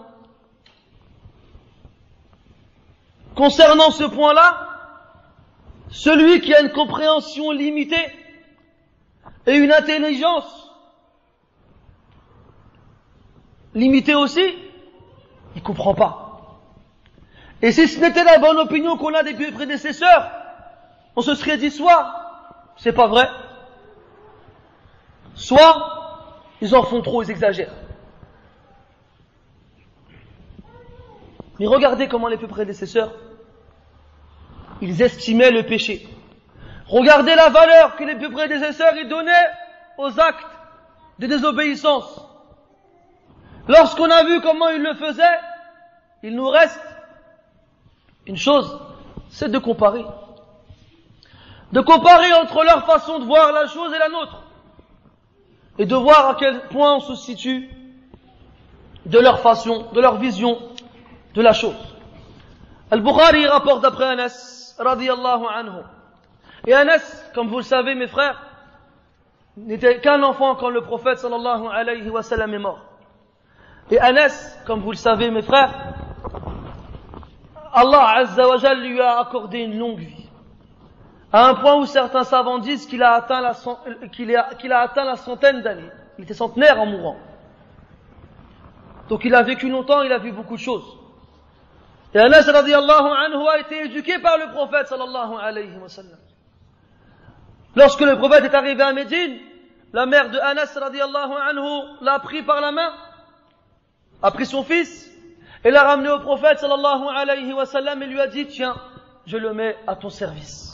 concernant ce point-là, celui qui a une compréhension limitée et une intelligence limitée aussi, il ne comprend pas. Et si ce n'était la bonne opinion qu'on a des prédécesseurs, on se serait dit soit c'est pas vrai, soit ils en font trop, ils exagèrent. Mais regardez comment les prédécesseurs, ils estimaient le péché. Regardez la valeur que les prédécesseurs ils donnaient aux actes de désobéissance. Lorsqu'on a vu comment ils le faisaient, il nous reste une chose, c'est de comparer. De comparer entre leur façon de voir la chose et la nôtre. Et de voir à quel point on se situe de leur façon, de leur vision de la chose. Al-Bukhari rapporte d'après Anas, radiyallahu anhu. Et Anas, comme vous le savez mes frères, n'était qu'un enfant quand le prophète sallallahu alayhi wa sallam est mort. Et Anas, comme vous le savez mes frères, Allah azza wa jalla lui a accordé une longue vie. À un point où certains savants disent qu'il a atteint la centaine d'années. Il était centenaire en mourant. Donc il a vécu longtemps, il a vu beaucoup de choses. Et Anas radiyallahu anhu a été éduqué par le prophète sallallahu alayhi wa sallam. Lorsque le prophète est arrivé à Médine, la mère de Anas radiyallahu anhu l'a pris par la main, a pris son fils, et l'a ramené au prophète sallallahu alayhi wa sallam et lui a dit, tiens, je le mets à ton service.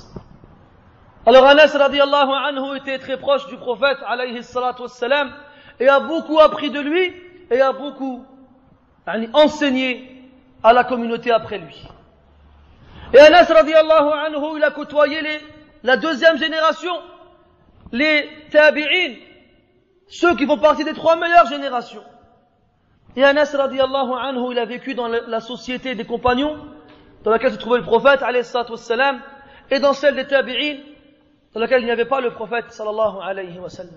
Alors Anas radiyallahu anhu était très proche du prophète alayhi salatu wassalam et a beaucoup appris de lui et a beaucoup enseigné à la communauté après lui. Et Anas radiyallahu anhu, il a côtoyé la deuxième génération, les tabi'in, ceux qui font partie des 3 meilleures générations. Et Anas radiyallahu anhu, il a vécu dans la société des compagnons, dans laquelle se trouvait le prophète alayhi salatu wassalam, et dans celle des tabi'in, dans laquelle il n'y avait pas le prophète sallallahu alayhi wa sallam.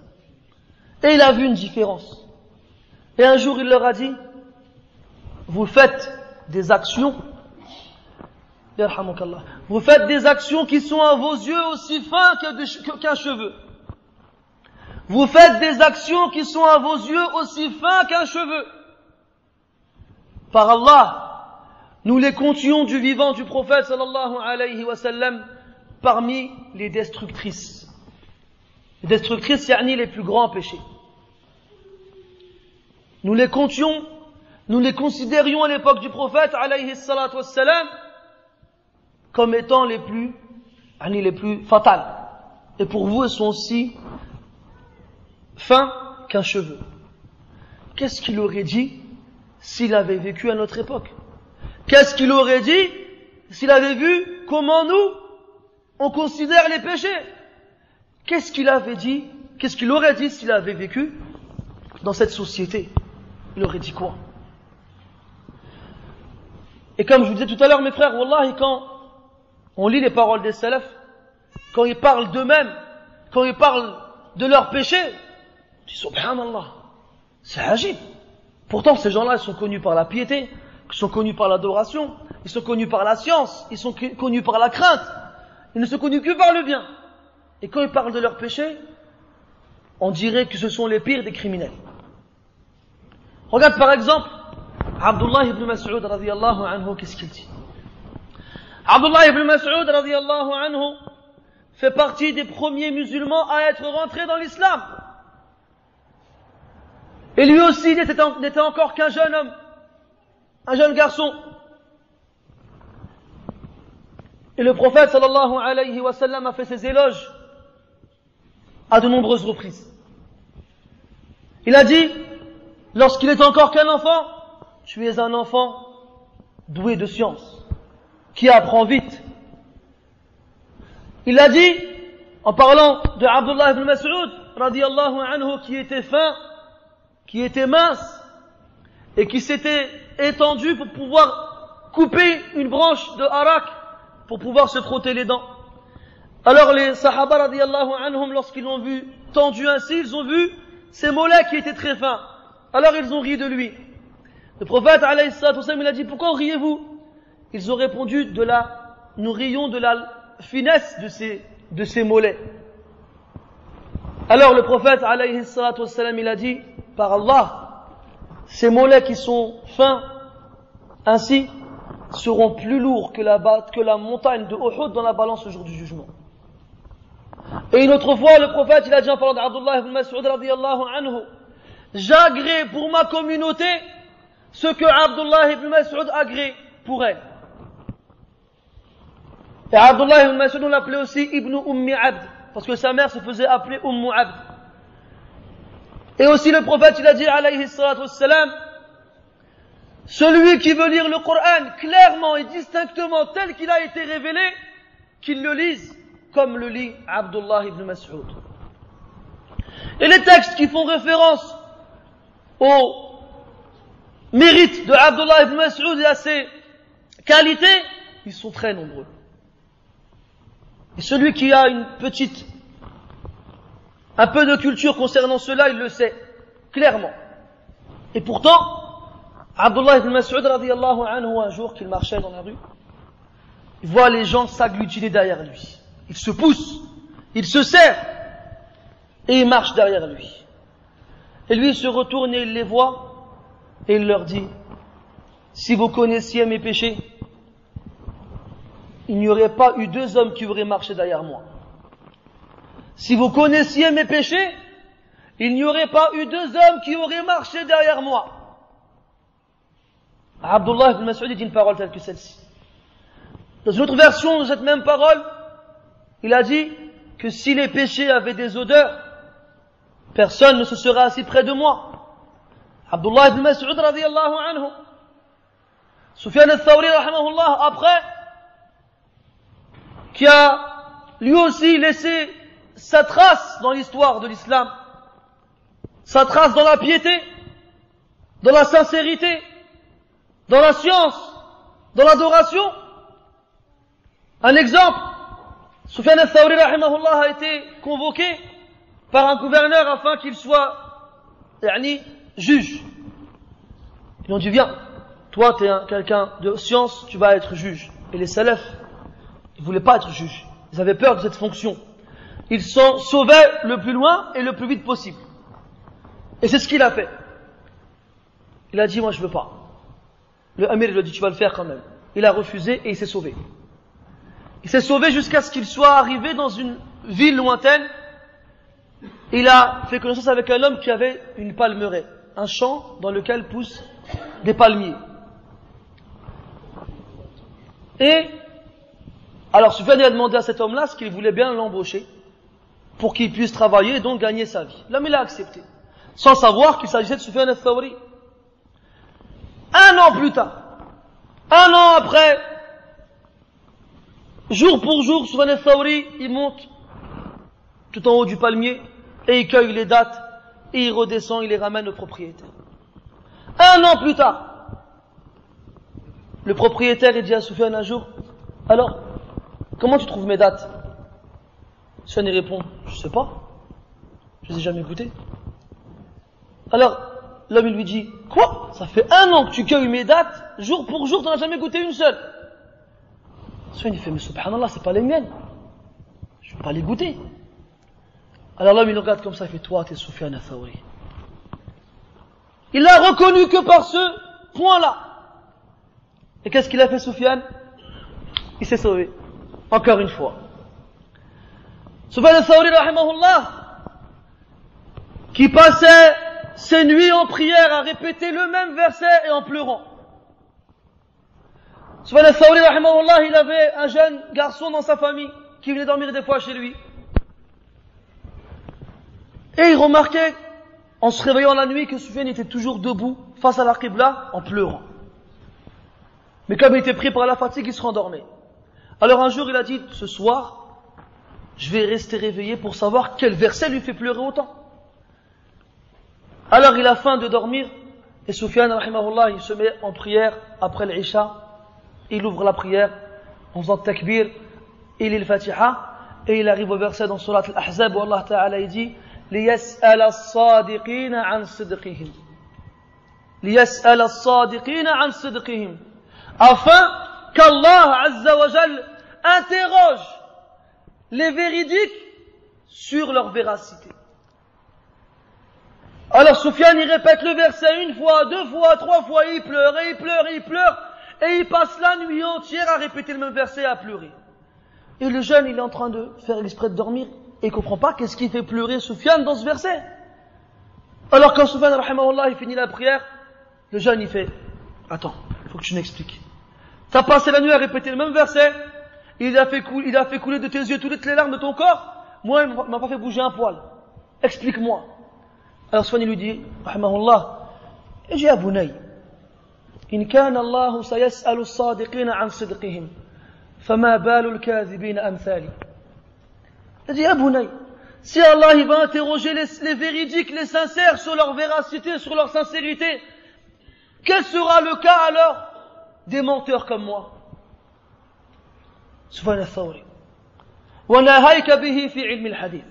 Et il a vu une différence. Et un jour il leur a dit, vous faites des actions, vous faites des actions qui sont à vos yeux aussi fins qu'un cheveu. Vous faites des actions qui sont à vos yeux aussi fins qu'un cheveu. Par Allah, nous les comptions du vivant du prophète sallallahu alayhi wa sallam parmi les destructrices. Les destructrices, yani les plus grands péchés. Nous les comptions, nous les considérions à l'époque du prophète alayhi salatu wassalam comme étant les plus fatales. Et pour vous, elles sont aussi fins qu'un cheveu. Qu'est-ce qu'il aurait dit s'il avait vécu à notre époque? Qu'est-ce qu'il aurait dit s'il avait vu comment nous on considère les péchés? Qu'est-ce qu'il aurait dit s'il avait vécu dans cette société? Il aurait dit quoi? Et comme je vous disais tout à l'heure mes frères, wallahi, quand on lit les paroles des salafs, quand ils parlent d'eux-mêmes, quand ils parlent de leurs péchés, on dit subhanallah, c'est ajib. Pourtant ces gens-là ils sont connus par la piété, ils sont connus par l'adoration, ils sont connus par la science, ils sont connus par la crainte. Ils ne sont connus que par le bien. Et quand ils parlent de leurs péchés, on dirait que ce sont les pires des criminels. Regarde par exemple, Abdullah ibn Mas'ud radiyallahu anhu, qu'est-ce qu'il dit? Abdullah ibn Mas'ud radiyallahu anhu fait partie des premiers musulmans à être rentrés dans l'islam. Et lui aussi n'était encore qu'un jeune homme, un jeune garçon. Et le prophète sallallahu alayhi wa sallam a fait ses éloges à de nombreuses reprises. Il a dit, lorsqu'il est encore qu'un enfant, tu es un enfant doué de science, qui apprend vite. Il a dit, en parlant de Abdullah ibn Mas'ud, radiyallahu anhu, qui était fin, qui était mince, et qui s'était étendu pour pouvoir couper une branche de harak, pour pouvoir se frotter les dents. Alors les sahaba radiyallahu anhum, lorsqu'ils l'ont vu tendu ainsi, ils ont vu ses mollets qui étaient très fins. Alors ils ont ri de lui. Le prophète alayhi salatu wassalam, il a dit, pourquoi riez-vous? Ils ont répondu, nous rions de la finesse de ses mollets. Alors le prophète alayhi salatu wassalam, il a dit, par Allah, ces mollets qui sont fins, ainsi, seront plus lourds que la montagne de Uhud dans la balance le jour du jugement. Et une autre fois, le prophète, il a dit en parlant d'Abdullah ibn Mas'ud radiyallahu anhu, j'agrée pour ma communauté ce que Abdullah ibn Mas'ud agrée pour elle. Et Abdullah ibn Mas'ud, on l'appelait aussi Ibn Ummi Abd, parce que sa mère se faisait appeler Ummu Abd. Et aussi le prophète, il a dit alayhi salatu wassalam, celui qui veut lire le Coran clairement et distinctement tel qu'il a été révélé, qu'il le lise comme le lit Abdullah ibn Mas'ud. Et les textes qui font référence au mérite de Abdullah ibn Mas'ud et à ses qualités, ils sont très nombreux. Et celui qui a un peu de culture concernant cela, il le sait clairement. Et pourtant, Abdullah ibn Mas'ud radiyallahu anhu, un jour qu'il marchait dans la rue, il voit les gens s'agglutiner derrière lui. Il se pousse, il se serre, et il marche derrière lui. Et lui, il se retourne et il les voit, et il leur dit, si vous connaissiez mes péchés, il n'y aurait pas eu deux hommes qui auraient marché derrière moi. Si vous connaissiez mes péchés, il n'y aurait pas eu deux hommes qui auraient marché derrière moi. Abdullah ibn Mas'ud dit une parole telle que celle-ci. Dans une autre version de cette même parole, il a dit que si les péchés avaient des odeurs, personne ne se serait assis près de moi. Abdullah ibn Mas'ud radiyallahu anhu. Sufyan al-Thawri rahimahullah, après, qui a lui aussi laissé sa trace dans l'histoire de l'islam, sa trace dans la piété, dans la sincérité, dans la science, dans l'adoration. Un exemple, Sufyan al-Thawri rahimahullah a été convoqué par un gouverneur afin qu'il soit juge. Ils ont dit, viens, toi tu es quelqu'un de science, tu vas être juge. Et les salafs, ils ne voulaient pas être juges. Ils avaient peur de cette fonction. Ils s'en sauvaient le plus loin et le plus vite possible. Et c'est ce qu'il a fait. Il a dit, moi je veux pas. Le Amir lui a dit, tu vas le faire quand même. Il a refusé et il s'est sauvé. Il s'est sauvé jusqu'à ce qu'il soit arrivé dans une ville lointaine. Il a fait connaissance avec un homme qui avait une palmeraie, un champ dans lequel poussent des palmiers. Et alors Sufyan a demandé à cet homme-là ce qu'il voulait bien l'embaucher pour qu'il puisse travailler et donc gagner sa vie. L'homme il a accepté, sans savoir qu'il s'agissait de Sufyan al-Thawri. Un an plus tard, un an après, jour pour jour, Sufyan al-Thawri, il monte tout en haut du palmier et il cueille les dattes et il redescend, il les ramène au propriétaire. Un an plus tard, le propriétaire il dit à Sufyan un jour, alors, comment tu trouves mes dattes? Sufyan il répond, je sais pas, je les ai jamais goûtées. Alors, l'homme il lui dit, quoi? Ça fait un an que tu cueilles mes dattes, jour pour jour, t'en as jamais goûté une seule. Sufyan il fait, mais subhanallah, c'est pas les miennes. Je vais pas les goûter. Alors l'homme il le regarde comme ça, il fait, toi t'es Sufyan al-Thawri. Il l'a reconnu que par ce point-là. Et qu'est-ce qu'il a fait Sufyan? Il s'est sauvé. Encore une fois. Sufyan al-Thawri rahimahullah, qui passait ses nuits en prière à répéter le même verset et en pleurant. Sufyan al-Thawri rahimahullah, il avait un jeune garçon dans sa famille qui venait dormir des fois chez lui. Et il remarquait, en se réveillant la nuit, que Sufyan était toujours debout, face à la Qibla, en pleurant. Mais comme il était pris par la fatigue, il se rendormait. Alors un jour, il a dit, ce soir, je vais rester réveillé pour savoir quel verset lui fait pleurer autant. Alors il a faim de dormir, et Sufyan, rahimahullah, il se met en prière après l'Isha, il ouvre la prière, en faisant takbir, il lit le Fatiha, et il arrive au verset dans Surat al-Ahzab, où Allah Ta'ala dit, ليسأل الصادقين عن صدقهم ليسأل الصادقين عن صدقهم afin qu'Allah Azza wa Jal interroge les véridiques sur leur véracité. Alors Soufiane, il répète le verset une fois, deux fois, trois fois, et il pleure, et il pleure, et il pleure, et il passe la nuit entière à répéter le même verset et à pleurer. Et le jeune, il est en train de faire exprès de dormir, et il comprend pas qu'est-ce qui fait pleurer Soufiane dans ce verset. Alors quand Soufiane, rahimahullah, il finit la prière, le jeune, il fait, attends, faut que tu m'expliques. T'as passé la nuit à répéter le même verset, il a fait couler de tes yeux toutes les larmes de ton corps, moi, il m'a pas fait bouger un poil. Explique-moi. Alors Soufiane lui dit, rahimahullah, اجي يا بني إن كان الله سيسأل الصادقين عن صدقهم فما بال الكاذبين أمثالي. Il dit, يا بني, si Allah il va interroger les véridiques, les sincères sur leur véracité, sur leur sincérité, quel sera le cas alors des menteurs comme moi? سفيان الثوري وناهيك به في علم الحديث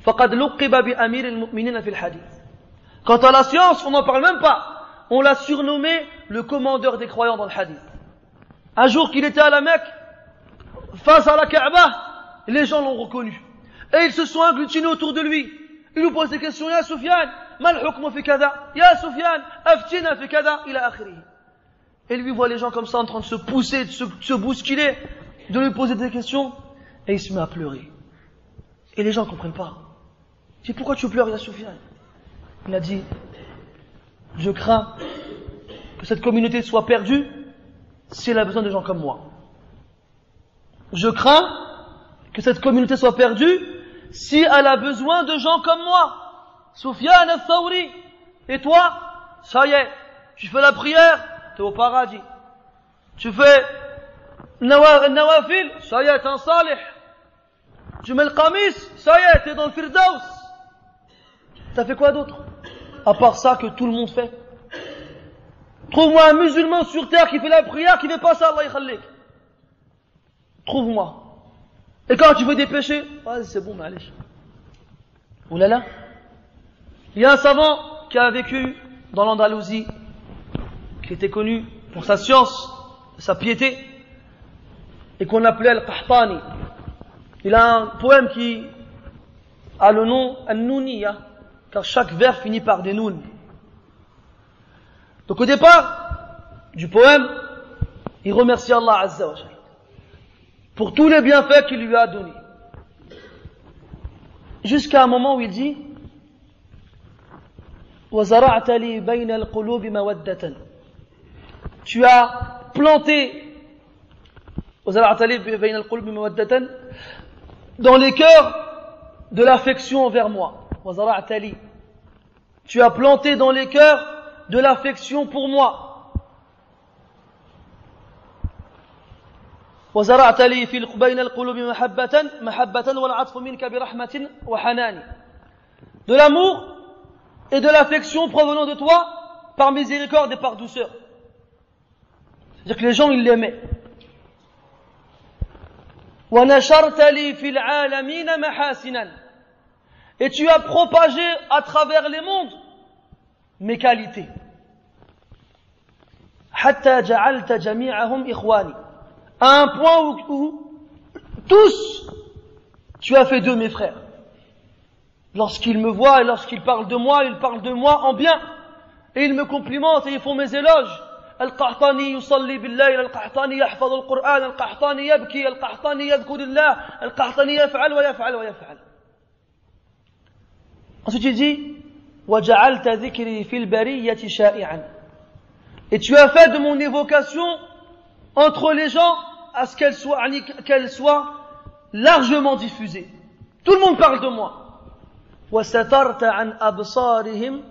فقد لقب بأمير المؤمنين في الحديث. Quant à la science, on n'en parle même pas. On l'a surnommé le commandeur des croyants dans le hadith. Un jour qu'il était à la Mecque, face à la Kaaba, les gens l'ont reconnu. Et ils se sont agglutinés autour de lui. Ils lui posent des questions. Ya Soufiane, mal hukmu fi kada? Ya Soufiane, aftina fi kada? Ila akhiri. Et lui voit les gens comme ça en train de se pousser, de se bousculer, de lui poser des questions. Et il se met à pleurer. Et les gens ne comprennent pas. Il dit, pourquoi tu pleures, Ya Soufiane? Il a dit, je crains que cette communauté soit perdue si elle a besoin de gens comme moi. Je crains que cette communauté soit perdue si elle a besoin de gens comme moi. Soufiane al-Thawri. Et toi, ça y est, tu fais la prière, t'es au paradis. Tu fais nawafil, ça y est, t'es un salih. Tu mets le qamis, ça y est, t'es dans le firdaus. T'as fait quoi d'autre? À part ça que tout le monde fait. Trouve-moi un musulman sur terre qui fait la prière, qui fait pas ça, Allah yakhallik. Trouve-moi. Et quand tu veux des péchés, vas-y, c'est bon, allez. Oulala. Il y a un savant qui a vécu dans l'Andalousie, qui était connu pour sa science, sa piété, et qu'on appelait Al-Qahtani. Il a un poème qui a le nom An-Nouniya, car chaque vers finit par des nouns. Donc au départ du poème, il remercie Allah Azza wa Jalla pour tous les bienfaits qu'il lui a donnés. Jusqu'à un moment où il dit وَزَرَعْتَ لِي بَيْنَ الْقُلُوبِ مَوَدَّةً. Tu as planté وَزَرَعْتَ لِي بَيْنَ الْقُلُوبِ مَوَدَّةً dans les cœurs de l'affection envers moi. وَزَرَعْتَ لِي. Tu as planté dans les cœurs de l'affection pour moi. وزرعت لي في بين القلوب محبة والعطف منك برحمة وحنان. De l'amour et de l'affection provenant de toi par miséricorde et par douceur. C'est-à-dire que les gens, ils l'aimaient. ونشرت لي في العالمين محاسنا. Et tu as propagé à travers les mondes mes qualités. حتى جعلت جميعهم إخواني. À un point où tous, tu as fait d'eux mes frères. Lorsqu'ils me voient et lorsqu'ils parlent de moi, ils parlent de moi en bien. Et ils me complimentent et ils font mes éloges. القحطاني يصلي بالليل، القحطاني يحفظ القرآن، القحطاني يبكي، القحطاني يذكر الله، القحطاني يفعل ويفعل ويفعل. Ensuite il dit وجعلت ذكري في البرية شائعا. Et tu as fait de mon évocation entre les gens à ce qu'elle soit largement diffusée. Tout le monde parle de moi. وسترت عن أبصارهم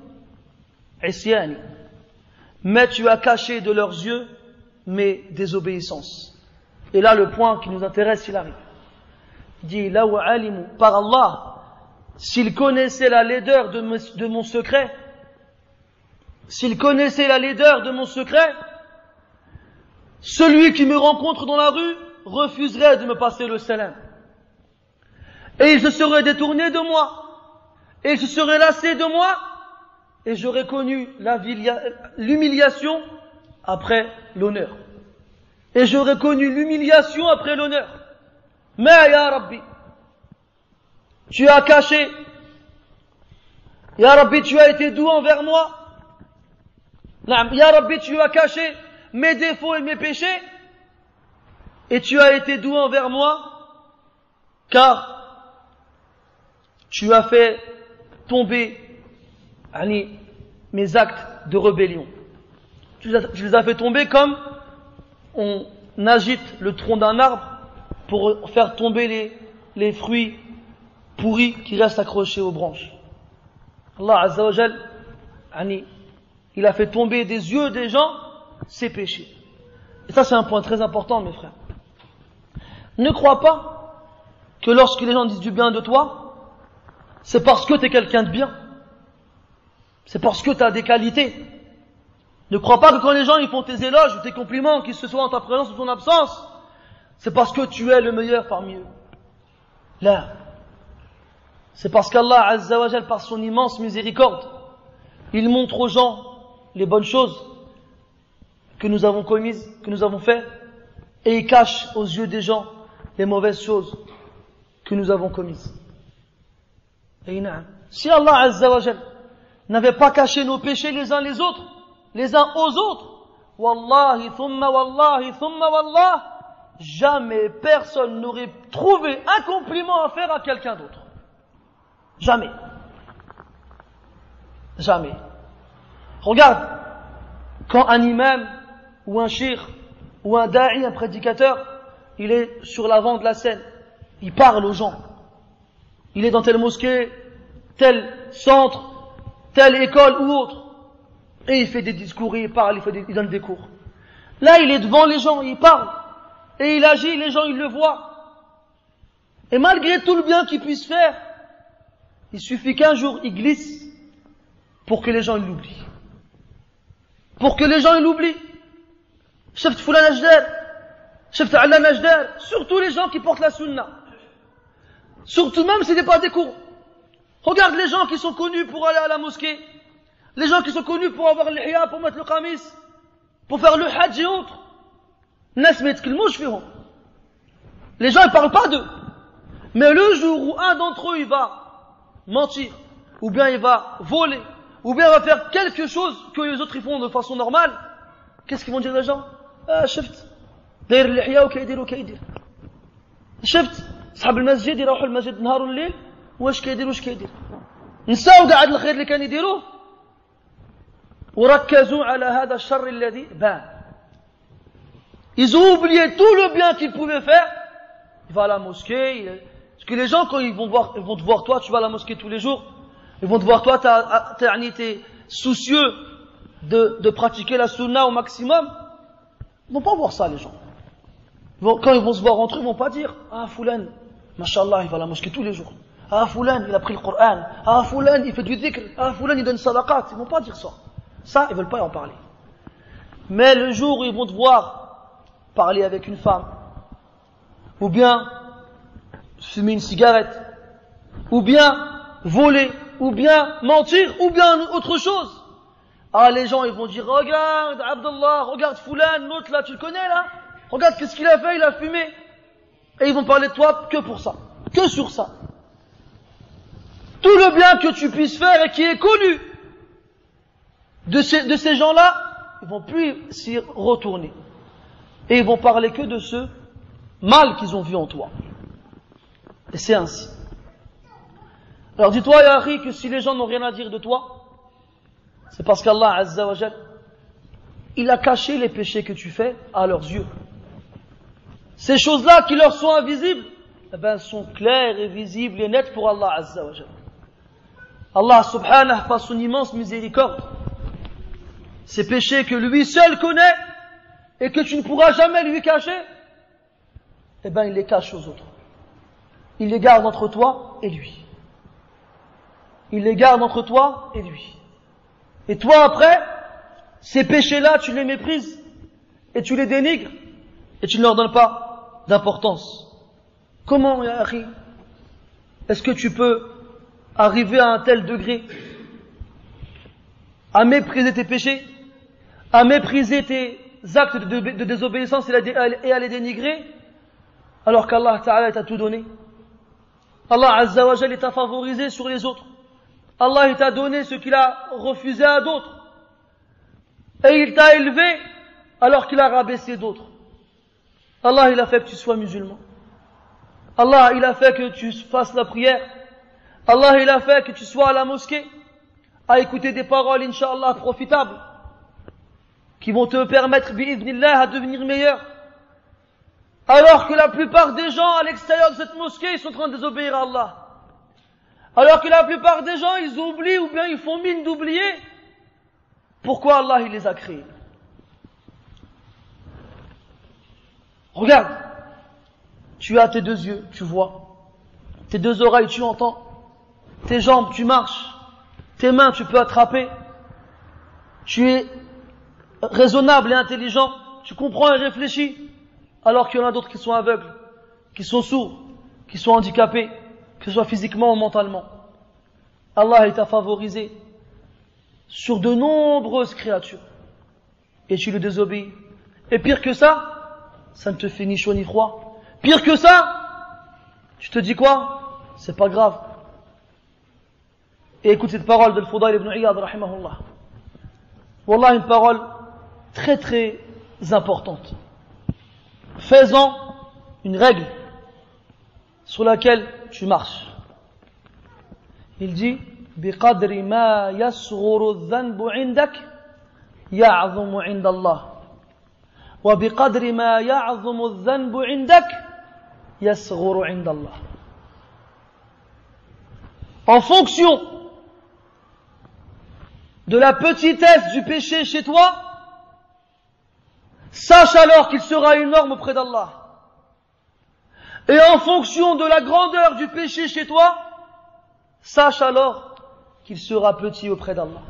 عصياني. Mais tu as caché de leurs yeux mes désobéissances. Et là le point qui nous intéresse, il arrive. Il dit لو علموا, par Allah, s'ils connaissaient la laideur de mon secret, s'ils connaissaient la laideur de mon secret, celui qui me rencontre dans la rue refuserait de me passer le salam. Et il se serait détourné de moi, et il se serait lassé de moi, et j'aurais connu l'humiliation après l'honneur. Et j'aurais connu l'humiliation après l'honneur. Mais ya Rabbi, tu as caché Ya Rabbi, tu as été doux envers moi. Ya Rabbi, tu as caché mes défauts et mes péchés. Et tu as été doux envers moi, car tu as fait tomber mes actes de rébellion. Tu les as fait tomber comme on agite le tronc d'un arbre pour faire tomber les fruits pourris qui restent accrochés aux branches. Allah Azza wa Jal, il a fait tomber des yeux des gens ses péchés. Et ça, c'est un point très important, mes frères. Ne crois pas que lorsque les gens disent du bien de toi, c'est parce que tu es quelqu'un de bien. C'est parce que tu as des qualités. Ne crois pas que quand les gens ils font tes éloges ou tes compliments, qu'ils se soient en ta présence ou ton absence, c'est parce que tu es le meilleur parmi eux. Là, c'est parce qu'Allah Azza wa Jal, par son immense miséricorde, il montre aux gens les bonnes choses que nous avons commises, que nous avons faites, et il cache aux yeux des gens les mauvaises choses que nous avons commises. Et si Allah Azza wa Jal n'avait pas caché nos péchés les uns aux autres, wallahi, thumma wallahi, thumma wallah, jamais personne n'aurait trouvé un compliment à faire à quelqu'un d'autre. Jamais. Jamais. Regarde, quand un imam, ou un shir, ou un da'i, un prédicateur, il est sur l'avant de la scène, il parle aux gens. Il est dans telle mosquée, tel centre, telle école ou autre. Et il fait des discours, il parle, il donne des cours. Là, il est devant les gens, il parle. Et il agit, les gens, ils le voient. Et malgré tout le bien qu'il puisse faire, il suffit qu'un jour, il glisse pour que les gens, ils l'oublient. Pour que les gens, ils l'oublient. Chef Foulan Ajdar, Chef Allam Ajdar, surtout les gens qui portent la sunna. Surtout même si ce n'est pas des cours. Regarde les gens qui sont connus pour aller à la mosquée. Les gens qui sont connus pour avoir le hiya, pour mettre le qamis, pour faire le hajj et autres. Les gens ne parlent pas d'eux. Mais le jour où un d'entre eux il va mentir, ou bien il va voler, ou bien il va faire quelque chose que les autres ils font de façon normale, qu'est-ce qu'ils vont dire les gens? Ah, شفت داير اللحية وكيدير وكيدير. شفت صحاب المسجد يروحوا المسجد نهار والليل واش كيدير نساو قاعد الخير اللي كان يديروه وركزوا على هذا الشر الذي بان. Ils ont oublié tout le bien qu'ils pouvaient faire. Il va à la mosquée. Parce que les gens, quand ils vont te voir toi, tu vas à la mosquée tous les jours, ils vont te voir toi, t'es soucieux de pratiquer la sunna au maximum. Ils vont pas voir ça, les gens. Quand ils vont se voir entre eux, ils vont pas dire, ah, Foulan, mashallah, il va à la mosquée tous les jours. Ah, Foulan, il a pris le Coran. Ah, Foulan, il fait du dhikr. Ah, Foulan, il donne sadaqat. Ils vont pas dire ça. Ça, ils veulent pas en parler. Mais le jour où ils vont te voir parler avec une femme, ou bien fumer une cigarette, ou bien voler, ou bien mentir, ou bien autre chose. Ah, les gens, ils vont dire, regarde Abdullah, regarde Foulan, l'autre là, tu le connais là? Regarde qu'est-ce qu'il a fait, il a fumé. Et ils vont parler de toi que pour ça, que sur ça. Tout le bien que tu puisses faire et qui est connu de ces gens-là, ils vont plus s'y retourner. Et ils vont parler que de ce mal qu'ils ont vu en toi. Et c'est ainsi. Alors dis-toi, ya akhi, que si les gens n'ont rien à dire de toi, c'est parce qu'Allah Azza wa Jal, il a caché les péchés que tu fais à leurs yeux. Ces choses-là qui leur sont invisibles, eh ben, sont claires et visibles et nettes pour Allah Azza wa Jal. Allah subhanahu par son immense miséricorde, ces péchés que lui seul connaît et que tu ne pourras jamais lui cacher, eh ben, il les cache aux autres. Il les garde entre toi et lui. Il les garde entre toi et lui. Et toi après, ces péchés-là, tu les méprises et tu les dénigres et tu ne leur donnes pas d'importance. Comment, ya akhi, est-ce que tu peux arriver à un tel degré à mépriser tes péchés, à mépriser tes actes de désobéissance et à les dénigrer, alors qu'Allah Ta'ala t'a tout donné? Allah Azza wa Jal t'a favorisé sur les autres. Allah il t'a donné ce qu'il a refusé à d'autres. Et il t'a élevé alors qu'il a rabaissé d'autres. Allah il a fait que tu sois musulman. Allah il a fait que tu fasses la prière. Allah il a fait que tu sois à la mosquée à écouter des paroles Inch'Allah profitables qui vont te permettre bi'idhnillah à devenir meilleur. Alors que la plupart des gens à l'extérieur de cette mosquée ils sont en train de désobéir à Allah. Alors que la plupart des gens ils oublient ou bien ils font mine d'oublier pourquoi Allah il les a créés. Regarde, tu as tes deux yeux, tu vois, tes deux oreilles, tu entends, tes jambes, tu marches, tes mains, tu peux attraper, tu es raisonnable et intelligent, tu comprends et réfléchis, alors qu'il y en a d'autres qui sont aveugles, qui sont sourds, qui sont handicapés, que ce soit physiquement ou mentalement. Allah t'a favorisé sur de nombreuses créatures et tu le désobéis. Et pire que ça ne te fait ni chaud ni froid. Pire que ça, tu te dis quoi? C'est pas grave. Et écoute cette parole de Al-Fudayl ibn Iyad rahimahullah. Wallah, une parole très très importante. Fais-en une règle sur laquelle tu marches. Il dit بقدر ما يصغر الذنب عندك يعظم عند الله وبقدر ما يعظم الذنب عندك يصغر عند الله. En fonction de la petitesse du péché chez toi, sache alors qu'il sera énorme auprès d'Allah. Et en fonction de la grandeur du péché chez toi, sache alors qu'il sera petit auprès d'Allah.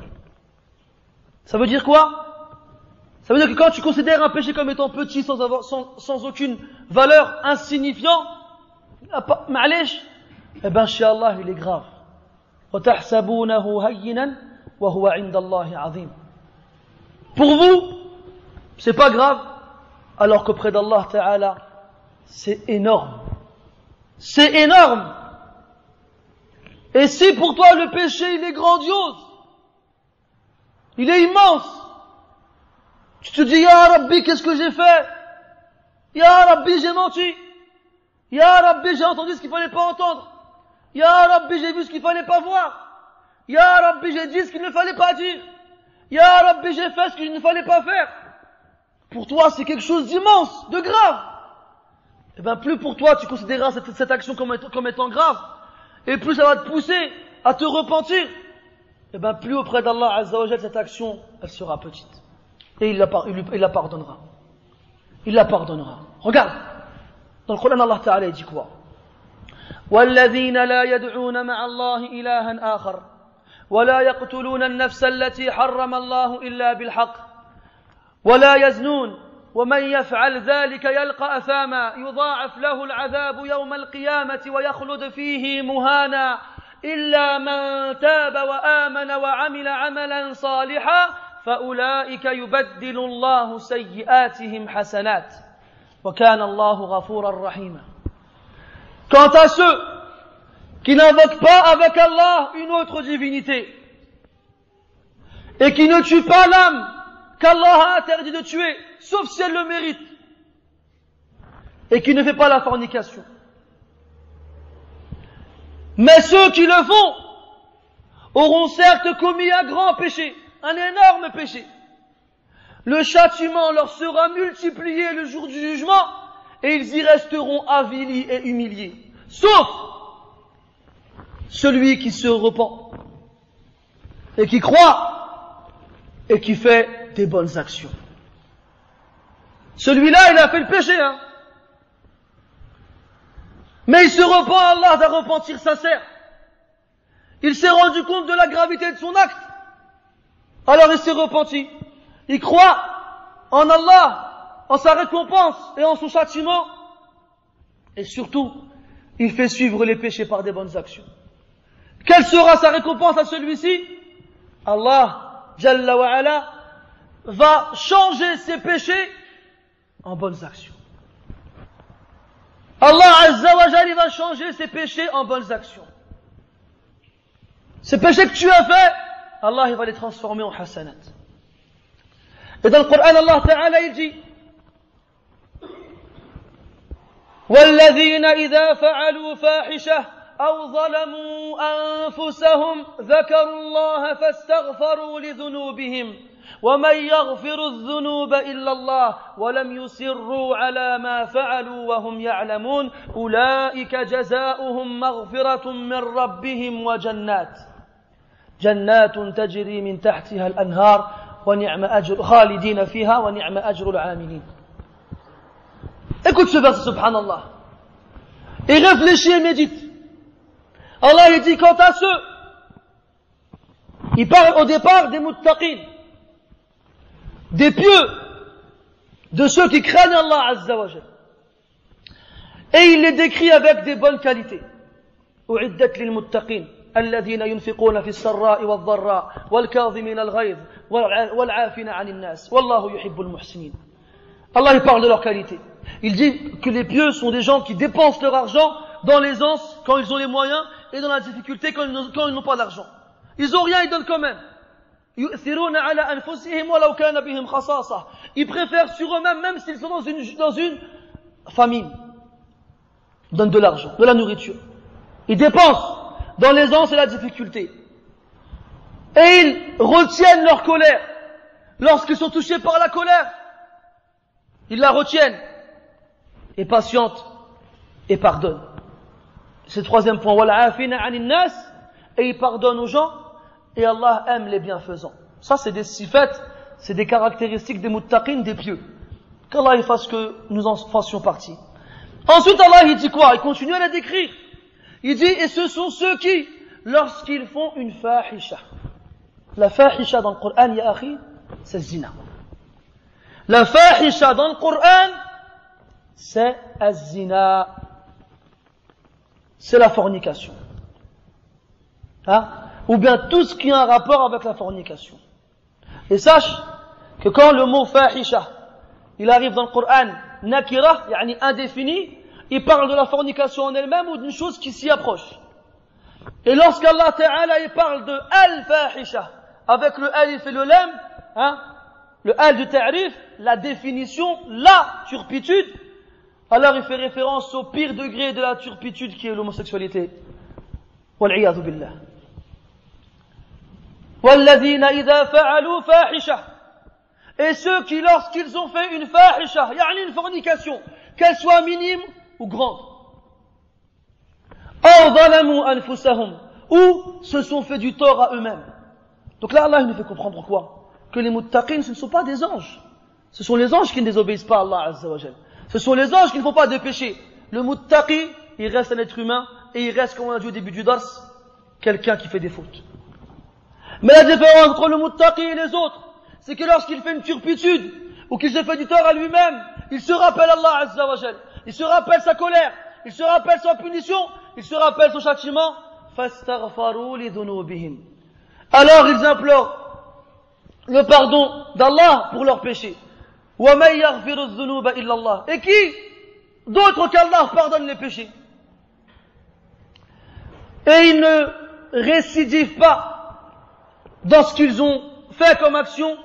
Ça veut dire quoi? Ça veut dire que quand tu considères un péché comme étant petit, sans aucune valeur, insignifiant, ma'alesh, eh ben chez Allah il est grave. وَتَحْسَبُونَهُ هَيِّنًا وَهُوَ عِنْدَ اللَّهِ عَظِيمٌ. Pour vous, c'est pas grave, alors qu'auprès d'Allah Ta'ala, c'est énorme. C'est énorme. Et si pour toi le péché il est grandiose, il est immense, tu te dis Ya Rabbi, qu'est-ce que j'ai fait? Ya Rabbi, j'ai menti. Ya Rabbi, j'ai entendu ce qu'il fallait pas entendre. Ya Rabbi, j'ai vu ce qu'il fallait pas voir. Ya Rabbi, j'ai dit ce qu'il ne fallait pas dire. Ya Rabbi, j'ai fait ce qu'il ne fallait pas faire. Pour toi c'est quelque chose d'immense, de grave. Et bien plus pour toi tu considéreras cette action comme étant grave, et plus ça va te pousser à te repentir, et bien plus auprès d'Allah Azza wa Jal cette action elle sera petite. Et il la pardonnera. Il la pardonnera. Regarde, dans le Coran Allah Ta'ala il dit quoi? وَالَّذِينَ لَا يَدْعُونَ مَعَ اللَّهِ إِلَهًا آخَرَ وَلَا يَقْتُلُونَ النَّفْسَ الَّتِي حَرَّمَ اللَّهُ إِلَّا بِالْحَقِّ وَلَا يَزْنُونَ ومن يفعل ذلك يلقى أثاما يضاعف له العذاب يوم القيامة ويخلد فيه مهانا إلا من تاب وآمن وعمل عملا صالحا فأولئك يبدل الله سيئاتهم حسنات وكان الله غفورا رحيما. Quant à ceux qui n'invoquent pas avec Allah une autre divinité et qui ne tuent pas l'âme qu'Allah a interdit de tuer, sauf si elle le mérite, et qui ne fait pas la fornication. Mais ceux qui le font auront certes commis un grand péché, un énorme péché. Le châtiment leur sera multiplié le jour du jugement, et ils y resteront avilis et humiliés, sauf celui qui se repent, et qui croit, et qui fait des bonnes actions. Celui-là, il a fait le péché, hein. Mais il se repent à Allah d'un repentir sincère. Il s'est rendu compte de la gravité de son acte. Alors il s'est repenti. Il croit en Allah, en sa récompense et en son châtiment. Et surtout, il fait suivre les péchés par des bonnes actions. Quelle sera sa récompense à celui-ci? Allah, Jalla wa Ala, va changer ses péchés en bonnes actions. Allah Azza wa Jalla va changer ses péchés en bonnes actions. Ces péchés que tu as fait, Allah il va les transformer en hasanat. Et dans le Coran, Allah Ta'ala il dit وَالَّذِينَ إِذَا فَعَلُوا فَاحِشَةً أَوْ ظَلَمُوا أَنفُسَهُمْ ذَكَرُوا اللَّهَ فَاسْتَغْفَرُوا لِذُنُوبِهِمْ وَمَنْ يَغْفِرُ الذُّنُوبَ إِلَّا اللَّهُ وَلَمْ يُصِرُّوا عَلَى مَا فَعَلُوا وَهُمْ يَعْلَمُونَ أُولَئِكَ جَزَاؤُهُمْ مَغْفِرَةٌ مِّن رَّبِّهِمْ جنات تجري من تحتها الأنهار ونعم أجر خالدين فيها ونعم أجر العاملين. Écoute ce verset, subhanallah. Et réfléchis et médite. Allah il dit quant à ceux, il parle au départ des muttaqin, des pieux, de ceux qui craignent Allah Azza wa Jal. Et il les décrit avec des bonnes qualités. أعدت للمتقين الذين ينفقون في السراء والضراء والكاظمين الغيظ والعافين عن الناس والله يحب المحسنين. Allah il parle de leur qualité. Il dit que les pieux sont des gens qui dépensent leur argent dans l'aisance quand ils ont les moyens et dans la difficulté quand ils n'ont pas d'argent. Ils ont rien, ils donnent quand même. يؤثرون على أنفسهم ولو كان بهم خصاصة. Ils préfèrent sur eux-mêmes même s'ils sont dans une famine. Ils donnent de l'argent, de la nourriture. Ils dépensent dans l'aisance et la difficulté. Et ils retiennent leur colère. Lorsqu'ils sont touchés par la colère, ils la retiennent. Et patientent et pardonnent. C'est le troisième point. Et ils pardonnent aux gens. Et Allah aime les bienfaisants. Ça c'est des sifat, c'est des caractéristiques des muttaqin, des pieux. Qu'Allah il fasse que nous en fassions partie. Ensuite Allah il dit quoi? Il continue à la décrire. Il dit, et ce sont ceux qui, lorsqu'ils font une fahisha. La fahisha dans le Coran, ya akhi, c'est zina. La fahisha dans le Coran, c'est az-zina. C'est la fornication. Hein? Ou bien tout ce qui a un rapport avec la fornication. Et sache que quand le mot fahisha, il arrive dans le Coran, nakira, yani indéfini, il parle de la fornication en elle-même ou d'une chose qui s'y approche. Et lorsqu'Allah Ta'ala il parle de al-fahisha, avec le alif et le lam, hein, le al du ta'rif, la définition, la turpitude, alors il fait référence au pire degré de la turpitude qui est l'homosexualité. Wal'iyadhu billah. وَالَّذِينَ إِذَا فَعَلُوا فَاحِشَةً. Et ceux qui, lorsqu'ils ont fait une fahisha, yani une fornication, qu'elle soit minime ou grande, أَوْ ظَلَمُوا أَنفُسَهُمْ, ou se sont fait du tort à eux-mêmes. Donc là, Allah il nous fait comprendre quoi? Que les muttaqin, ce ne sont pas des anges. Ce sont les anges qui ne désobéissent pas à Allah Azza wa Jal. Ce sont les anges qui ne font pas de péché. Le muttaqi, il reste un être humain, et il reste, comme on a dit au début du dars, quelqu'un qui fait des fautes. Mais la différence entre le muttaqi et les autres, c'est que lorsqu'il fait une turpitude, ou qu'il se fait du tort à lui-même, il se rappelle Allah Azza wa Jal. Il se rappelle sa colère, il se rappelle sa punition, il se rappelle son châtiment. فَاسْتَغْفَرُوا لِذُنُوبِهِمْ. Alors ils implorent le pardon d'Allah pour leurs péchés. وَمَنْ يَغْفِرُ الذُّنُوبَ إِلَّا اللَّهِ. Et qui d'autre qu'Allah pardonne les péchés? Et ils ne récidivent pas dans ce qu'ils ont fait comme action,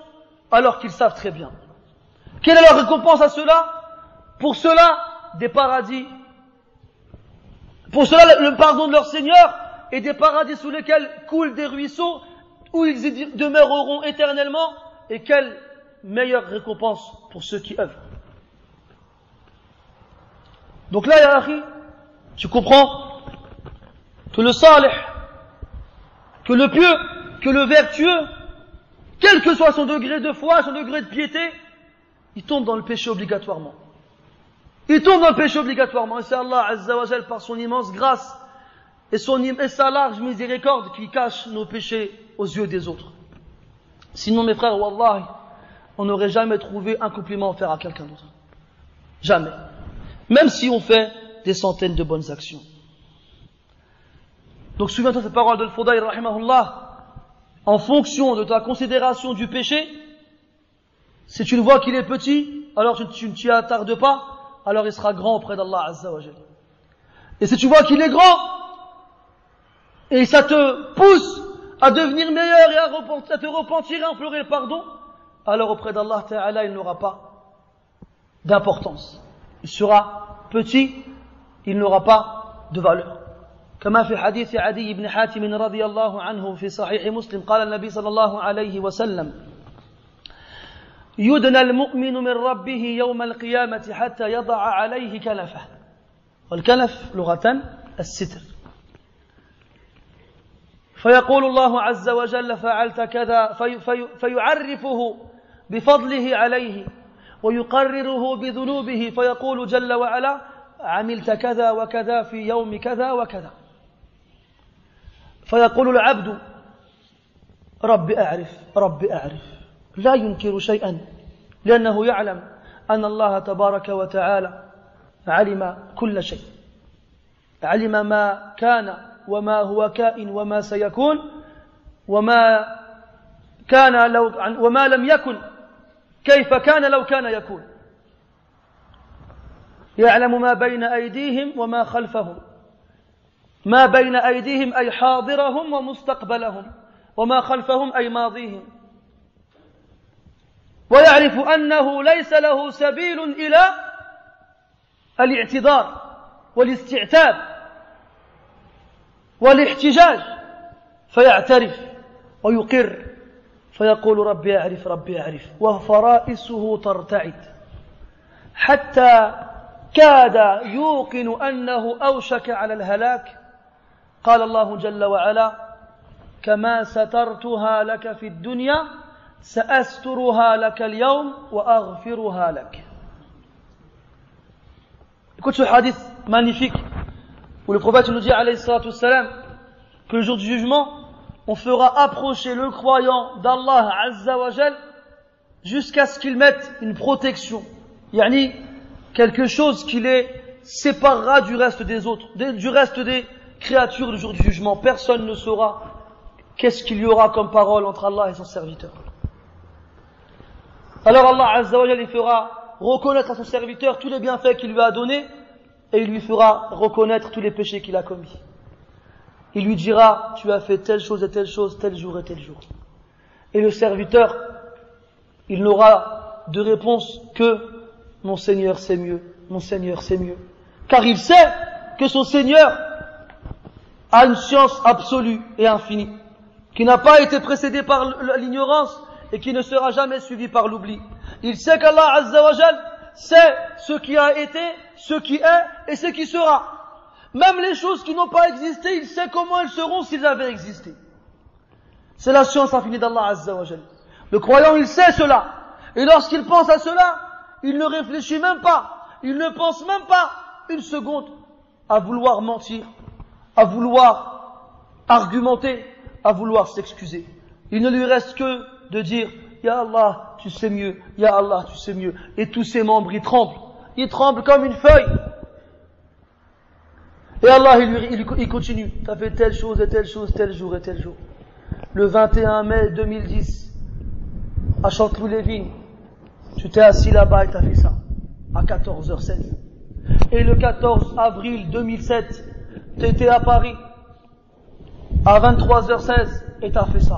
alors qu'ils savent très bien. Quelle est leur récompense à cela? Pour cela, des paradis. Pour cela, le pardon de leur Seigneur et des paradis sous lesquels coulent des ruisseaux, où ils y demeureront éternellement. Et quelle meilleure récompense pour ceux qui œuvrent. Donc là, ya akhi, tu comprends que le salih, que le pieux, que le vertueux, quel que soit son degré de foi, son degré de piété, il tombe dans le péché obligatoirement. Il tombe dans le péché obligatoirement. Et c'est Allah Azza wa Jal par son immense grâce et sa large miséricorde qui cache nos péchés aux yeux des autres. Sinon, mes frères, wallahi, on n'aurait jamais trouvé un compliment à faire à quelqu'un d'autre. Jamais. Même si on fait des centaines de bonnes actions. Donc souviens-toi cette parole de Al-Fudayl rahimahullah. En fonction de ta considération du péché, si tu le vois qu'il est petit, alors tu ne t'y attardes pas, alors il sera grand auprès d'Allah Azza wa Jalla. Et si tu vois qu'il est grand, et ça te pousse à devenir meilleur et à te repentir et à implorer le pardon, alors auprès d'Allah Ta'ala, il n'aura pas d'importance. Il sera petit, il n'aura pas de valeur. كما في حديث عدي بن حاتم رضي الله عنه في صحيح مسلم قال النبي صلى الله عليه وسلم يدنى المؤمن من ربه يوم القيامة حتى يضع عليه كنفه والكنف لغة الستر فيقول الله عز وجل فعلت كذا فيعرفه بفضله عليه ويقرره بذنوبه فيقول جل وعلا عملت كذا وكذا في يوم كذا وكذا فيقول العبد رب أعرف لا ينكر شيئا لأنه يعلم أن الله تبارك وتعالى علم كل شيء علم ما كان وما هو كائن وما سيكون وما لم يكن كيف كان لو كان يكون يعلم ما بين أيديهم وما خلفهم ما بين أيديهم أي حاضرهم ومستقبلهم وما خلفهم أي ماضيهم ويعرف أنه ليس له سبيل إلى الاعتذار والاستعتاب والاحتجاج فيعترف ويقر فيقول ربي أعرف وفرائسه ترتعد حتى كاد يوقن أنه أوشك على الهلاك قال الله جل وعلا كما سترتها لك في الدنيا سأسترها لك اليوم وأغفرها لك. Écoute ce hadith magnifique où le prophète nous dit alayhi salatu wassalam que le jour du jugement on fera approcher le croyant d'Allah Azza wa Jal jusqu'à ce qu'il mette une protection, yani quelque chose qui les séparera du reste des autres, du reste des créatures du jour du jugement. Personne ne saura qu'est-ce qu'il y aura comme parole entre Allah et son serviteur. Alors Allah Azza wa Jal il fera reconnaître à son serviteur tous les bienfaits qu'il lui a donnés et il lui fera reconnaître tous les péchés qu'il a commis. Il lui dira tu as fait telle chose et telle chose, tel jour et tel jour. Et le serviteur, il n'aura de réponse que mon Seigneur c'est mieux, mon Seigneur c'est mieux. Car il sait que son Seigneur a une science absolue et infinie, qui n'a pas été précédée par l'ignorance et qui ne sera jamais suivi par l'oubli. Il sait qu'Allah Azza wa Jal sait ce qui a été, ce qui est et ce qui sera. Même les choses qui n'ont pas existé, il sait comment elles seront s'ils avaient existé. C'est la science infinie d'Allah Azza wa Jal. Le croyant, il sait cela. Et lorsqu'il pense à cela, il ne réfléchit même pas, il ne pense même pas une seconde à vouloir mentir, à vouloir argumenter, à vouloir s'excuser. Il ne lui reste que de dire Ya Allah, tu sais mieux, Ya Allah, tu sais mieux. Et tous ses membres, ils tremblent comme une feuille. Et Allah, il continue. Tu as fait telle chose et telle chose, tel jour et tel jour. Le 21 mai 2010, à Chanteloup-les-Vignes, tu t'es assis là-bas et tu as fait ça, à 14h16. Et le 14 avril 2007, tu étais à Paris, à 23h16, et tu as fait ça.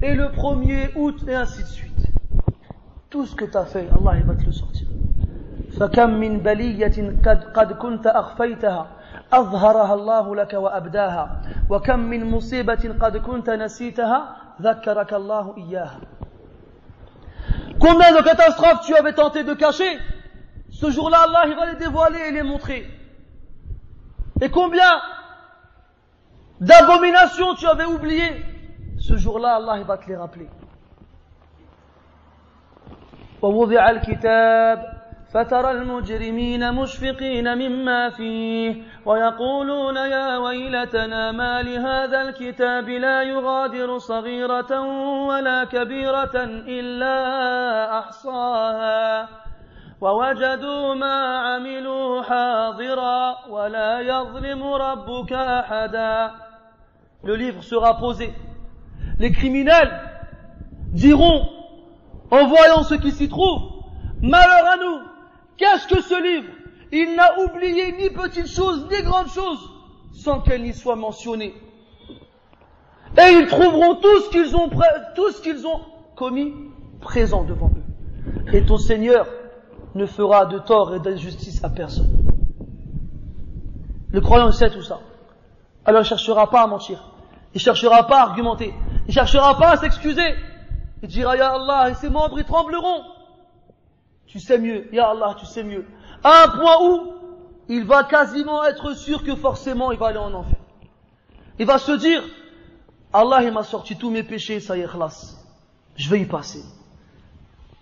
Et le 1er août, et ainsi de suite. Tout ce que tu as fait, Allah il va te le sortir. فَكَمْ مِنْ بَلِيَّةٍ قَدْ كُنْتَ أَخْفَيْتَهَا أظهرها الله لك وأبداها وكم من مصيبة قد كنت نسيتها ذكرك الله إياها. Combien de catastrophes tu avais tenté de cacher, ce jour-là Allah il va les dévoiler et les montrer. Et combien d'abominations tu avais oublié, ce jour-là Allah il va te les rappeler. ووضع الكتاب فترى المجرمين مشفقين مما فيه ويقولون يا ويلتنا ما لهذا الكتاب لا يغادر صغيرة ولا كبيرة إلا أحصاها ووجدوا ما عملوا حاضرا ولا يظلم ربك أحدا. Le livre sera posé. Les criminels diront en voyant ce qui s'y trouve, malheur à nous. Qu'est-ce que ce livre? Il n'a oublié ni petite chose, ni grande chose, sans qu'elle n'y soit mentionnée. Et ils trouveront tout ce qu'ils ont commis présent devant eux. Et ton Seigneur ne fera de tort et d'injustice à personne. Le croyant sait tout ça. Alors il ne cherchera pas à mentir. Il ne cherchera pas à argumenter. Il ne cherchera pas à s'excuser. Il dira, Ya Allah, et ses membres, ils trembleront. Tu sais mieux. Ya Allah, tu sais mieux. À un point où il va quasiment être sûr que forcément il va aller en enfer. Il va se dire, Allah, il m'a sorti tous mes péchés, ça y est, khlas. Je vais y passer.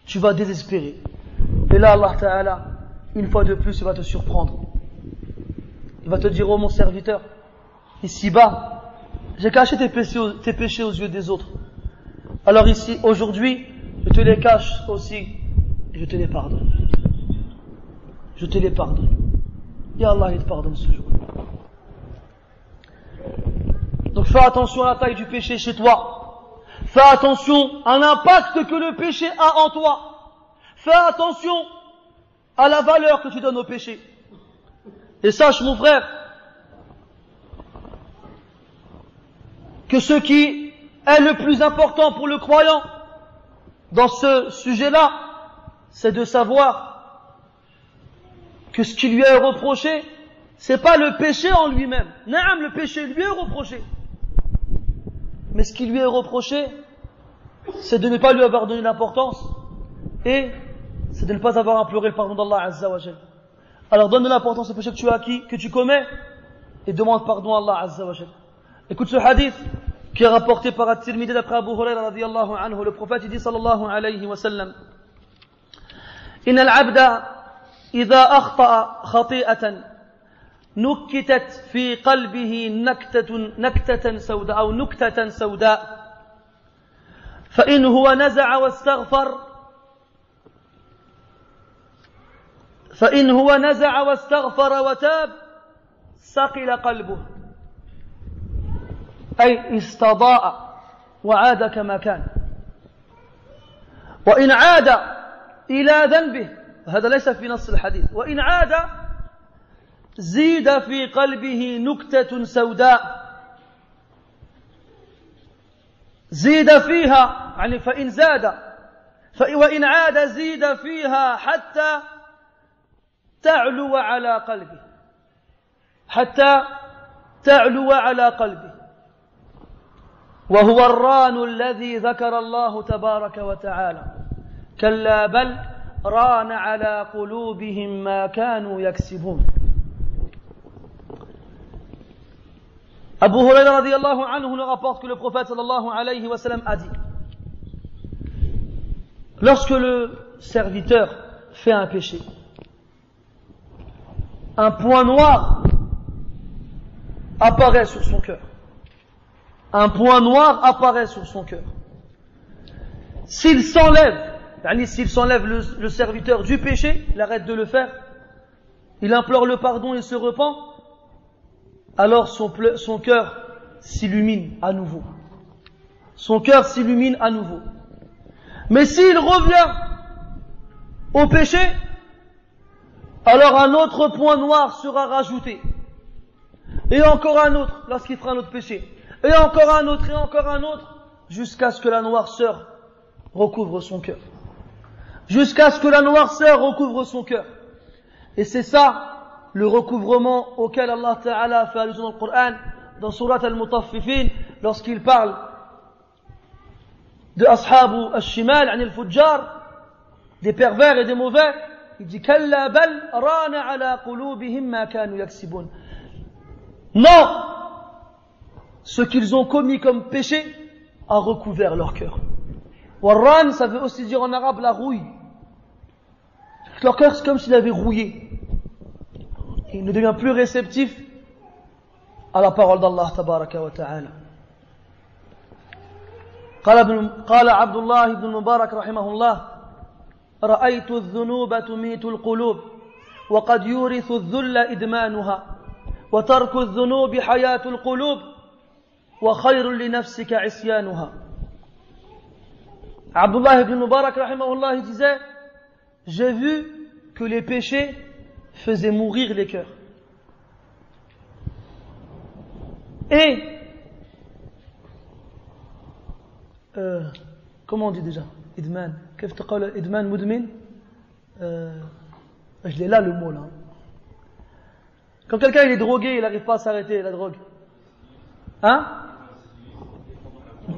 Tu vas désespérer. Et là, Allah Ta'ala, une fois de plus, il va te surprendre. Il va te dire, oh mon serviteur, ici-bas, j'ai caché tes péchés aux yeux des autres. Alors ici, aujourd'hui, je te les cache aussi, et je te les pardonne. Je te les pardonne. Et Allah, il te pardonne ce jour. Donc fais attention à la taille du péché chez toi. Fais attention à l'impact que le péché a en toi. Fais attention à la valeur que tu donnes au péché. Et sache, mon frère, que ce qui est le plus important pour le croyant dans ce sujet-là, c'est de savoir que ce qui lui est reproché, c'est pas le péché en lui-même. Naam, le péché lui est reproché. Mais ce qui lui est reproché, c'est de ne pas lui avoir donné l'importance et c'est de ne pas avoir imploré le pardon d'Allah Azza wa Jal. Alors donne de l'importance au péché que tu as acquis, que tu commets, et demande pardon à Allah Azza wa Jal. Écoute ce hadith qui est rapporté par At-Tirmidhi d'après Abu Hurayra radiyallahu anhu. Le prophète dit sallallahu alayhi wa sallam: Inna al-abda idha akhta'a khati'atan نكتت في قلبه نكتة سوداء أو نكتة سوداء فإن هو نزع واستغفر وتاب سقل قلبه أي استضاء وعاد كما كان وإن عاد إلى ذنبه هذا ليس في نص الحديث وإن عاد زيد في قلبه نكتة سوداء زيد فيها يعني فإن زاد وإن عاد زيد فيها حتى تعلو على قلبه وهو الران الذي ذكر الله تبارك وتعالى كلا بل ران على قلوبهم ما كانوا يكسبون. Abu Hurayra radiyallahu anhu nous rapporte que le prophète sallallahu alayhi wa sallam a dit: lorsque le serviteur fait un péché, un point noir apparaît sur son cœur. Un point noir apparaît sur son cœur. S'il s'enlève le serviteur du péché, il arrête de le faire, il implore le pardon et se repent, alors son cœur s'illumine à nouveau. Son cœur s'illumine à nouveau. Mais s'il revient au péché, alors un autre point noir sera rajouté. Et encore un autre lorsqu'il fera un autre péché. Et encore un autre, jusqu'à ce que la noirceur recouvre son cœur. Jusqu'à ce que la noirceur recouvre son cœur. Et c'est ça le recouvrement auquel Allah Ta'ala fait allusion dans le Coran, dans Surat Al-Mutaffifin, lorsqu'il parle de Ashabu al-Shimal, al-Fujjar, des pervers et des mauvais. Il dit Kalla bal rana ala qulubihim ma kanu yaksibun. Non, ce qu'ils ont commis comme péché a recouvert leur cœur. Warran, ça veut aussi dire en arabe la rouille. Leur cœur, c'est comme s'il avait rouillé. Il ne devient plus réceptif à la parole d'Allah tabaraka wa ta'ala. قال عبد الله بن المبارك رحمه الله: رأيت الذنوب تميت القلوب وقد يورث الذل إدمانها وترك الذنوب حياة القلوب وخير لنفسك عصيانها. Abdullah ibn Mubarak rahimahullah, il disait: j'ai vu que les péchés faisaient mourir les cœurs. Et comment on dit déjà? Idman. Qu'est-ce que tu dis? Idman, mudmin? Je l'ai là le mot là. Quand quelqu'un il est drogué, il n'arrive pas à s'arrêter la drogue. Hein?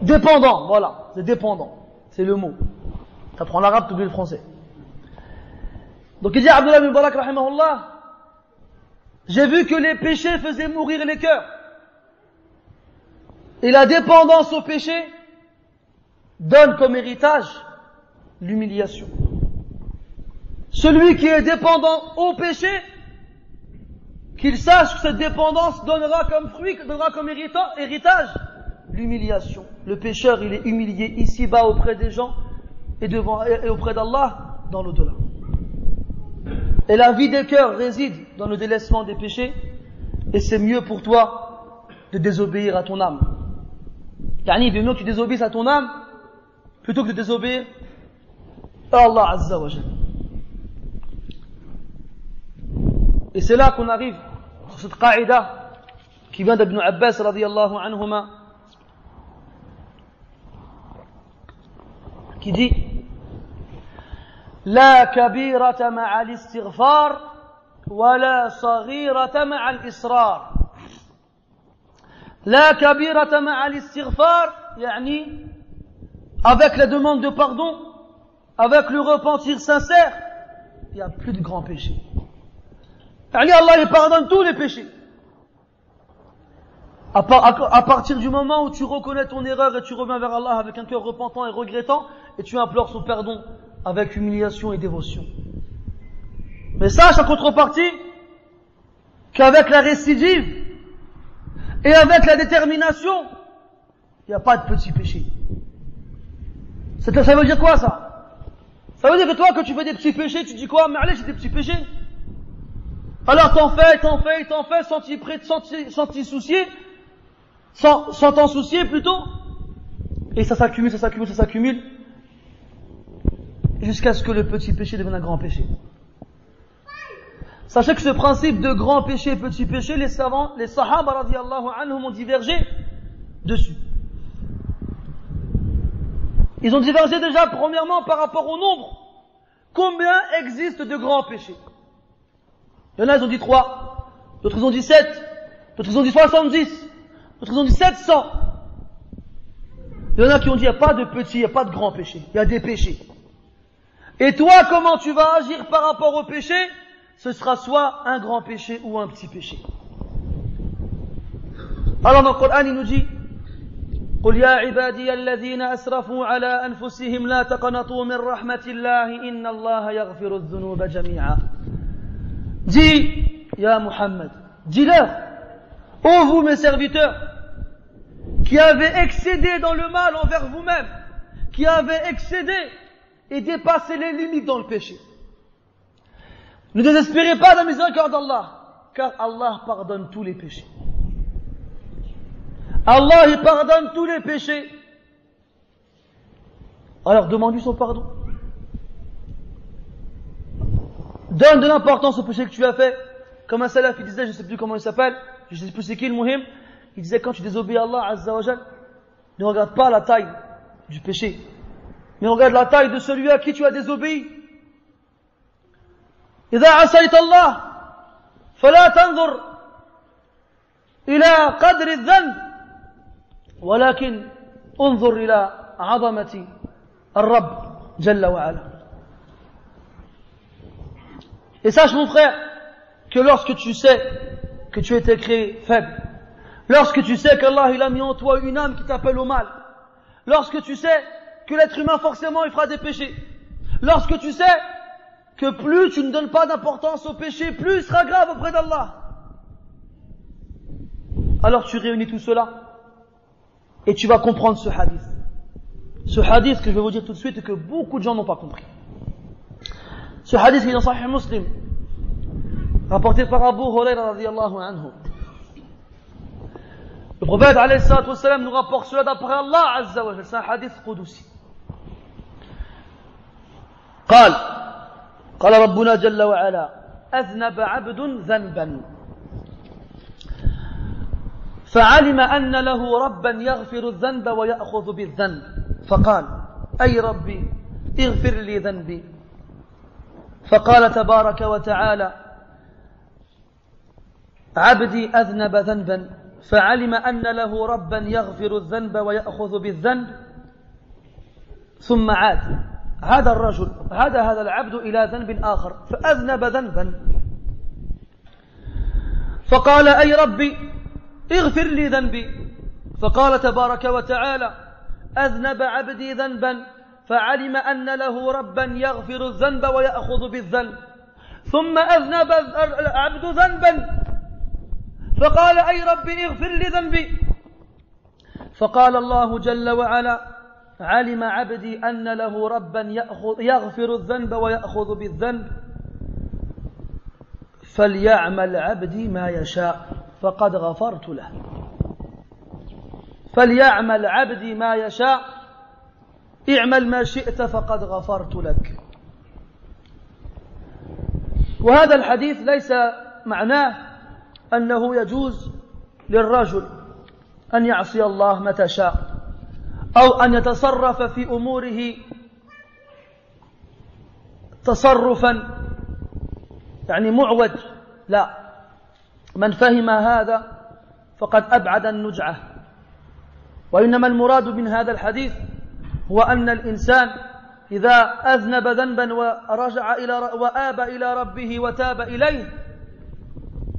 Dépendant, voilà. C'est dépendant. C'est le mot. Tu apprends l'arabe, tu oublies le français. Donc il dit Abdullah ibn Mubarak rahimahullah, j'ai vu que les péchés faisaient mourir les cœurs. Et la dépendance au péché donne comme héritage l'humiliation. Celui qui est dépendant au péché, qu'il sache que cette dépendance donnera comme fruit, donnera comme héritage l'humiliation. Le pécheur, il est humilié ici-bas auprès des gens et auprès d'Allah dans l'au-delà. Et la vie des cœurs réside dans le délaissement des péchés, et c'est mieux pour toi de désobéir à ton âme. Yani, il vaut mieux que tu désobéisses à ton âme plutôt que de désobéir à Allah Azza wa Jalla. Et c'est là qu'on arrive sur cette qaïda qui vient d'Ibn Abbas radiyallahu anhuma, qui dit لا كبيرة مع الاستغفار ولا صغيرة مع الإصرار. لا كبيرة مع الاستغفار يعني avec la demande de pardon, avec le repentir sincère, il n'y a plus de grands péchés. Yani Allah il pardonne tous les péchés. À partir du moment où tu reconnais ton erreur et tu reviens vers Allah avec un cœur repentant et regrettant, et tu implores son pardon avec humiliation et dévotion. Mais sache en contrepartie qu'avec la récidive et avec la détermination, il n'y a pas de petits péchés. Ça veut dire quoi ça? Ça veut dire que toi, quand tu fais des petits péchés, tu dis quoi? Mais allez, c'est des petits péchés. Alors t'en fais, sans t'y soucier, sans t'en soucier plutôt, et ça s'accumule, jusqu'à ce que le petit péché devienne un grand péché. Sachez que ce principe de grand péché et petit péché, les savants, les sahaba radiyallahu anhum ont divergé dessus. Ils ont divergé déjà premièrement par rapport au nombre. Combien existe de grands péchés? Il y en a, ils ont dit 3, d'autres ils ont dit 7, d'autres ils ont dit 70, d'autres ils ont dit 700. Il y en a qui ont dit il n'y a pas de petits, il n'y a pas de grands péchés, il y a des péchés. Et toi, comment tu vas agir par rapport au péché? Ce sera soit un grand péché ou un petit péché. Alors dans le Coran, il nous dit قل يا عبادي الذين أسرفوا على أنفسهم لا تقنطوا من رحمة الله إن الله يغفر الذنوب جميعا. Dis, ya Muhammad, dis-leur, ô vous mes serviteurs, qui avez excédé dans le mal envers vous-même, qui avez excédé et dépassé les limites dans le péché. Ne désespérez pas de la miséricorde d'Allah, car Allah pardonne tous les péchés. Allah, il pardonne tous les péchés. Alors demande-lui son pardon. Donne de l'importance au péché que tu as fait. Comme un salaf, il disait, je ne sais plus comment il s'appelle, je ne sais plus c'est qui le muhim, il disait quand tu désobéis à Allah Azza wa Jal, ne regarde pas la taille du péché, mais regarde la taille de celui à qui tu as désobéi. إذا عصيت الله فلا تنظر إلى قدر الذنب ولكن انظر إلى عظمة الرب جل وعلا. Et sache mon frère que lorsque tu sais que tu as été créé faible, lorsque tu sais qu'Allah il a mis en toi une âme qui t'appelle au mal, lorsque tu sais que l'être humain forcément il fera des péchés, lorsque tu sais que plus tu ne donnes pas d'importance au péché, plus il sera grave auprès d'Allah, alors tu réunis tout cela et tu vas comprendre ce hadith. Ce hadith que je vais vous dire tout de suite et que beaucoup de gens n'ont pas compris. Ce hadith qui est dans Sahih Muslim, rapporté par Abu Huraira radiyallahu anhu. Le prophète alayhi salatu wassalam nous rapporte cela d'après Allah Azza wa Jalla. C'est un hadith qudusi. قال ربنا جل وعلا أذنب عبد ذنبا فعلم أن له ربا يغفر الذنب ويأخذ بالذنب فقال أي ربي اغفر لي ذنبي فقال تبارك وتعالى عبدي أذنب ذنبا فعلم أن له ربا يغفر الذنب ويأخذ بالذنب ثم عاد الرجل هذا العبد إلى ذنب آخر فأذنب ذنبا فقال أي ربي اغفر لي ذنبي فقال تبارك وتعالى أذنب عبدي ذنبا فعلم أن له ربا يغفر الذنب ويأخذ بالذنب ثم أذنب العبد ذنبا فقال أي ربي اغفر لي ذنبي فقال الله جل وعلا علم عبدي أن له ربا يغفر الذنب ويأخذ بالذنب فليعمل عبدي ما يشاء فقد غفرت له فليعمل عبدي ما يشاء اعمل ما شئت فقد غفرت لك. وهذا الحديث ليس معناه أنه يجوز للرجل أن يعصي الله متى شاء أو أن يتصرف في أموره تصرفا يعني معوج، لا، من فهم هذا فقد أبعد النجعة. وإنما المراد من هذا الحديث هو أن الإنسان إذا أذنب ذنبا ورجع وآب إلى ربه وتاب إليه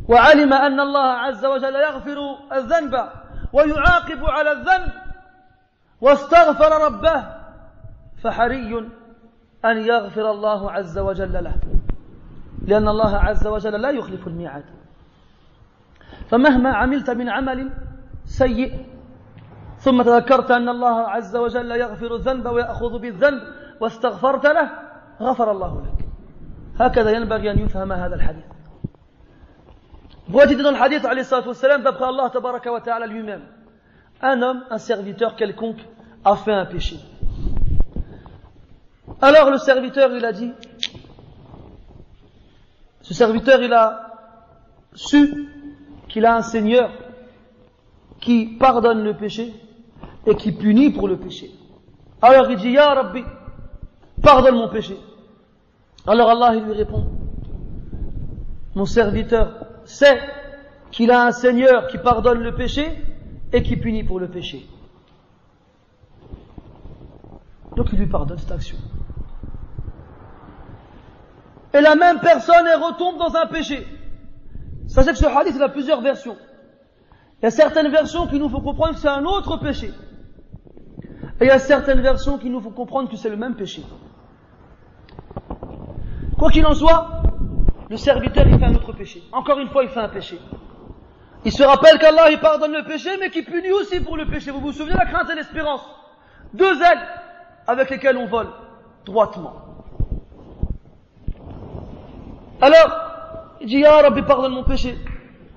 وعلم أن الله عز وجل يغفر الذنب ويعاقب على الذنب واستغفر ربه فحري أن يغفر الله عز وجل له، لأن الله عز وجل لا يخلف الميعاد. فمهما عملت من عمل سيء ثم تذكرت أن الله عز وجل يغفر الذنب ويأخذ بالذنب واستغفرت له غفر الله لك. هكذا ينبغي أن يفهم هذا الحديث. Voici dans le hadith alayhi salatu wassalam, d'après Allah tabaraka wa ta'ala lui-même, un homme, un serviteur quelconque a fait un péché. Alors le serviteur il a dit, ce serviteur il a su qu'il a un Seigneur qui pardonne le péché et qui punit pour le péché. Alors il dit, Ya Rabbi, pardonne mon péché. Alors Allah il lui répond, mon serviteur sait qu'il a un Seigneur qui pardonne le péché et qui punit pour le péché. Donc il lui pardonne cette action. Et la même personne elle retombe dans un péché. Sachez que ce hadith il a plusieurs versions. Il y a certaines versions qui nous font comprendre que c'est un autre péché. Et il y a certaines versions qui nous font comprendre que c'est le même péché. Quoi qu'il en soit, le serviteur il fait un autre péché. Encore une fois il fait un péché. Il se rappelle qu'Allah il pardonne le péché mais qu'il punit aussi pour le péché. Vous vous souvenez de la crainte et l'espérance, deux ailes avec lesquelles on vole droitement. Alors il dit Ya Rabbi pardonne mon péché.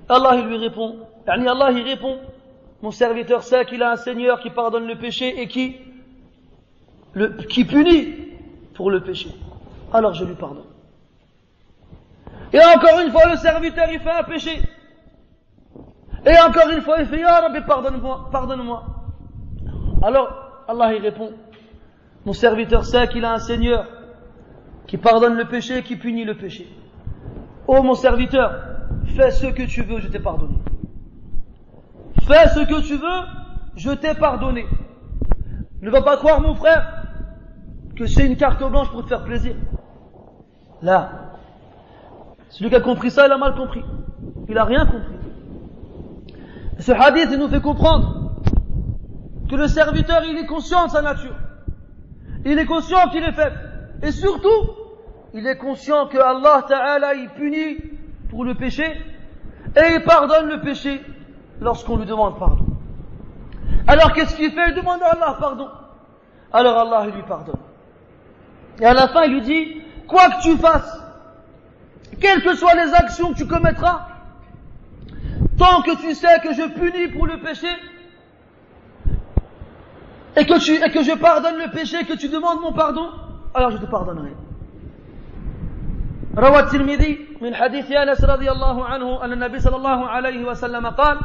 Allah il lui répond, Allah il répond, mon serviteur sait qu'il a un Seigneur qui pardonne le péché et qui punit pour le péché. Alors je lui pardonne. Et encore une fois le serviteur il fait un péché. Et encore une fois il fait Ya Rabbi pardonne-moi. Alors Allah il répond, mon serviteur sait qu'il a un Seigneur qui pardonne le péché et qui punit le péché. Oh mon serviteur, fais ce que tu veux, je t'ai pardonné. Fais ce que tu veux, je t'ai pardonné. Ne va pas croire mon frère que c'est une carte blanche pour te faire plaisir. Là, celui qui a compris ça, il a mal compris. Il n'a rien compris. Ce hadith il nous fait comprendre que le serviteur il est conscient de sa nature. Il est conscient qu'il est faible. Et surtout, il est conscient que Allah Ta'ala il punit pour le péché et il pardonne le péché lorsqu'on lui demande pardon. Alors qu'est-ce qu'il fait? Il demande à Allah pardon. Alors Allah il lui pardonne. Et à la fin il lui dit, quoi que tu fasses, quelles que soient les actions que tu commettras, tant que tu sais que je punis pour le péché et que je pardonne le péché et que tu demandes mon pardon, alors je te pardonnerai. روى الترمذي من حديث أنس رضي الله عنه أن النبي صلى الله عليه وسلم قال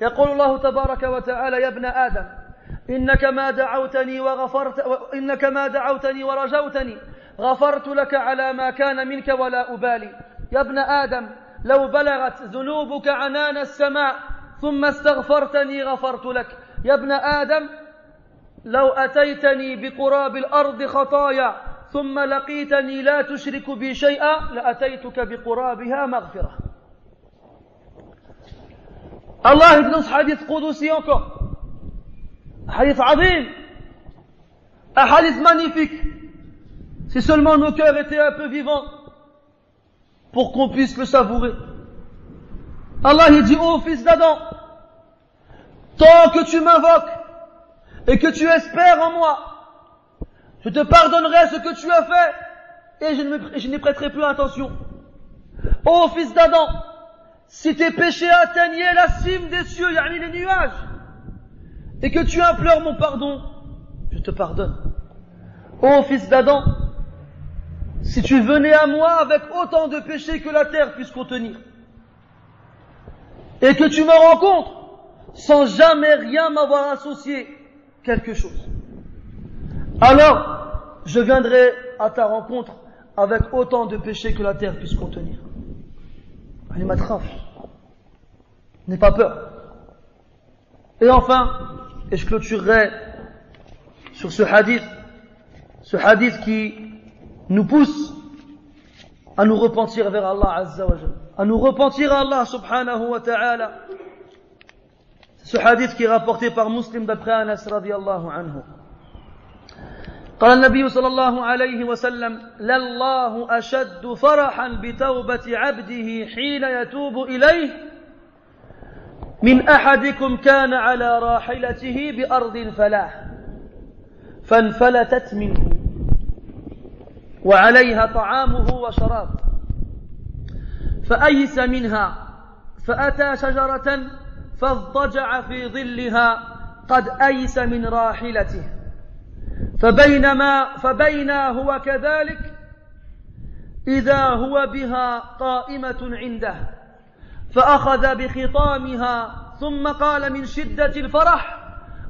يقول الله تبارك وتعالى يا ابن آدم إنك ما دعوتني ورجوتني غفرت لك على ما كان منك ولا أبالي يا ابن آدم لو بلغت ذنوبك عنان السماء ثم استغفرتني غفرت لك يا ابن آدم لو أتيتني بقراب الأرض خطايا ثم لقيتني لا تشرك بي شيئا لأتيتك بقرابها مغفرة. Allah dit dans ce hadith Qudusi encore, un hadith azim, un hadith magnifique. Si seulement nos cœurs étaient un peu vivants pour qu'on puisse le savourer. Allah il dit, ô fils d'Adam, tant que tu m'invoques et que tu espères en moi, je te pardonnerai ce que tu as fait et je n'y prêterai plus attention. Ô fils d'Adam, si tes péchés atteignaient la cime des cieux, yani les nuages, et que tu implores mon pardon, je te pardonne. Ô fils d'Adam, si tu venais à moi avec autant de péchés que la terre puisse contenir, et que tu me rencontres sans jamais rien m'avoir associé quelque chose, alors je viendrai à ta rencontre avec autant de péchés que la terre puisse contenir. Allez, matraf, n'aie pas peur. Et enfin, et je clôturerai sur ce hadith qui nous pousse à nous repentir vers Allah Azza wa Jalla, à nous repentir à Allah subhanahu wa ta'ala. Ce hadith qui est rapporté par Muslim d'après Anas radiyallahu anhu. قال النبي صلى الله عليه وسلم لله أشد فرحا بتوبة عبده حين يتوب إليه من أحدكم كان على راحلته بأرض فلاح فانفلتت منه وعليها طعامه وشراب فأيس منها فأتى شجرة فاضطجع في ظلها قد أيس من راحلته فبينا هو كذلك إذا هو بها قائمة عنده فأخذ بخطامها ثم قال من شدة الفرح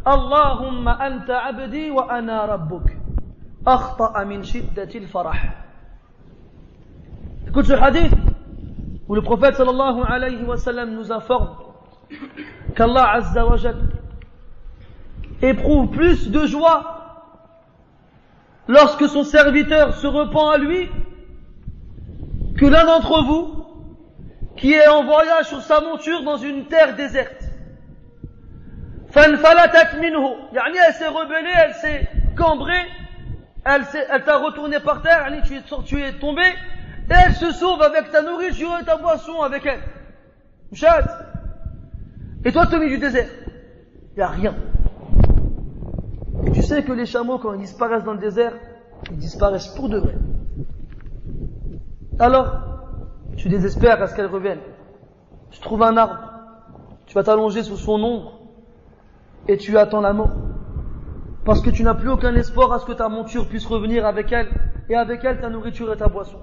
اللهم أنت عبدي وأنا ربك أخطأ من شدة الفرح. Écoute ce hadith où le prophète sallallahu alayhi wa sallam nous informe qu'Allah Azza wa Jal éprouve plus de joie lorsque son serviteur se repent à lui que l'un d'entre vous qui est en voyage sur sa monture dans une terre déserte. فانفلتت منه, yani elle s'est rebellée, elle s'est cambrée, elle t'a retourné par terre, yani tu es tombé, et elle se sauve avec ta nourriture et ta boisson avec elle. Mchad. Et toi tu es au milieu du désert, il n'y a rien. Et tu sais que les chameaux, quand ils disparaissent dans le désert, ils disparaissent pour de vrai. Alors, tu désespères à ce qu'elles reviennent. Tu trouves un arbre, tu vas t'allonger sous son ombre, et tu attends la mort. Parce que tu n'as plus aucun espoir à ce que ta monture puisse revenir avec elle, et avec elle ta nourriture et ta boisson.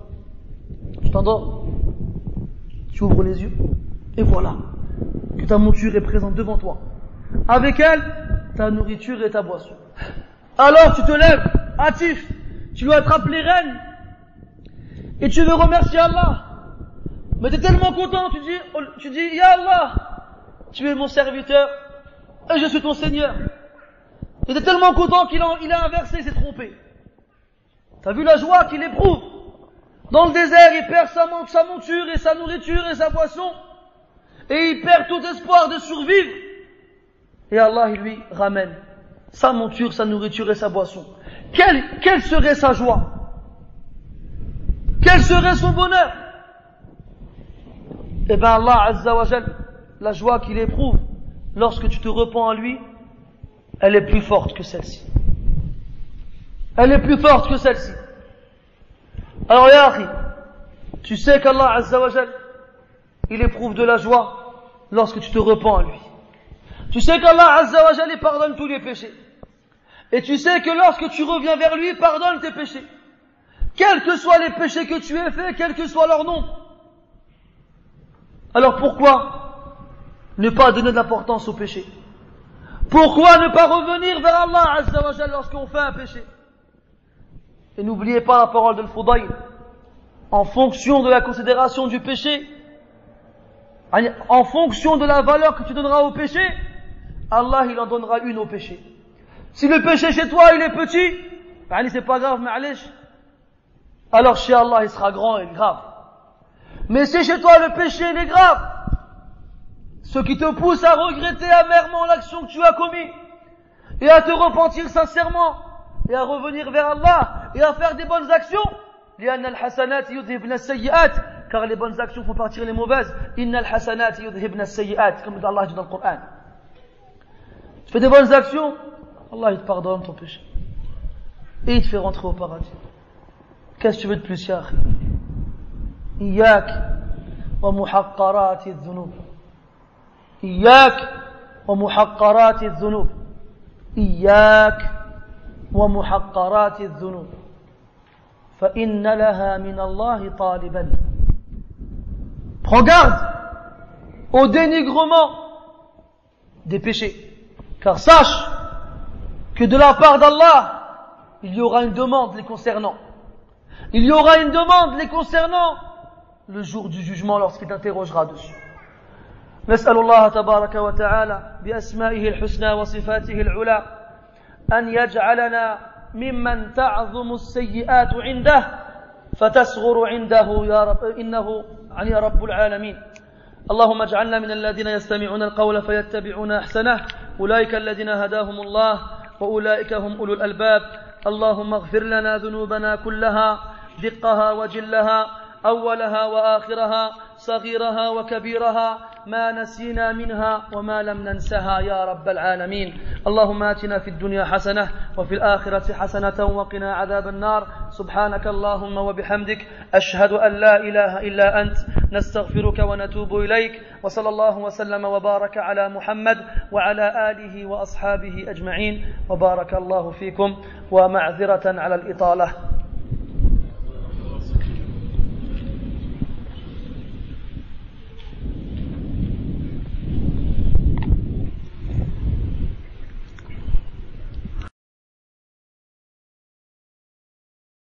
Tu t'endors, tu ouvres les yeux, et voilà, que ta monture est présente devant toi. Avec elle, ta nourriture et ta boisson. Alors tu te lèves, hâtif, tu lui attrapes les rênes, et tu veux remercier Allah. Mais tu es tellement content, tu dis, Ya Allah, tu es mon serviteur, et je suis ton Seigneur. Et tu es tellement content qu'il a inversé, il s'est trompé. Tu as vu la joie qu'il éprouve. Dans le désert, il perd sa monture et sa nourriture et sa boisson, et il perd tout espoir de survivre. Et Allah, il lui ramène sa monture, sa nourriture et sa boisson. Quelle serait sa joie? Quel serait son bonheur? Eh bien Allah Azza wa Jal, la joie qu'il éprouve lorsque tu te repens à lui, elle est plus forte que celle-ci. Elle est plus forte que celle-ci. Alors ya akhi, tu sais qu'Allah Azza wa Jal, il éprouve de la joie lorsque tu te repens à lui. Tu sais qu'Allah Azza wa Jal, il pardonne tous les péchés. Et tu sais que lorsque tu reviens vers lui, il pardonne tes péchés. Quels que soient les péchés que tu aies faits, quel que soit leur nombre. Alors pourquoi ne pas donner de l'importance aux péchés? Pourquoi ne pas revenir vers Allah Azza wa Jalla lorsqu'on fait un péché? Et n'oubliez pas la parole de Al-Fudayl. En fonction de la considération du péché, en fonction de la valeur que tu donneras au péché, Allah il en donnera une au péché. Si le péché chez toi il est petit, c'est pas grave, ma'alish, alors chez Allah il sera grand et grave. Mais si chez toi le péché il est grave, ce qui te pousse à regretter amèrement l'action que tu as commise, et à te repentir sincèrement, et à revenir vers Allah, et à faire des bonnes actions, لأن الحسنات يذهبن السيئات, car les bonnes actions font partir les mauvaises. إن الحسنات يذهبن السيئات, comme Allah dit dans le Coran. Tu fais des bonnes actions, Allah il te pardonne ton péché et il te fait rentrer au paradis. Qu'est-ce que tu veux de plus, ya akhi? إياك ومحقرات الذنوب, إياك ومحقرات الذنوب, إياك ومحقرات الذنوب, فإن لها من الله طالبا. Prends garde au dénigrement des péchés, car sache que de la part d'Allah il y aura une demande les concernant. Il y aura une demande les concernant le jour du jugement lorsqu'il t'interrogera dessus. نسأل الله تبارك وتعالى بأسمائه الحسنى وصفاته العلى أن يجعلنا ممن تعظم السيئات عنده فتصغر عنده يا رب إنه يا رب العالمين. اللهم اجعلنا من الذين يستمعون القول فيتبعون أحسنه, أولئك الذين هداهم الله وأولئك هم أولو الألباب. اللهم اغفر لنا ذنوبنا كلها دقها وجلها أولها وآخرها صغيرها وكبيرها ما نسينا منها وما لم ننسها يا رب العالمين. اللهم آتنا في الدنيا حسنة وفي الآخرة حسنة وقنا عذاب النار. سبحانك اللهم وبحمدك أشهد أن لا إله إلا أنت نستغفرك ونتوب إليك. وصلى الله وسلم وبارك على محمد وعلى آله وأصحابه أجمعين. وبارك الله فيكم ومعذرة على الإطالة.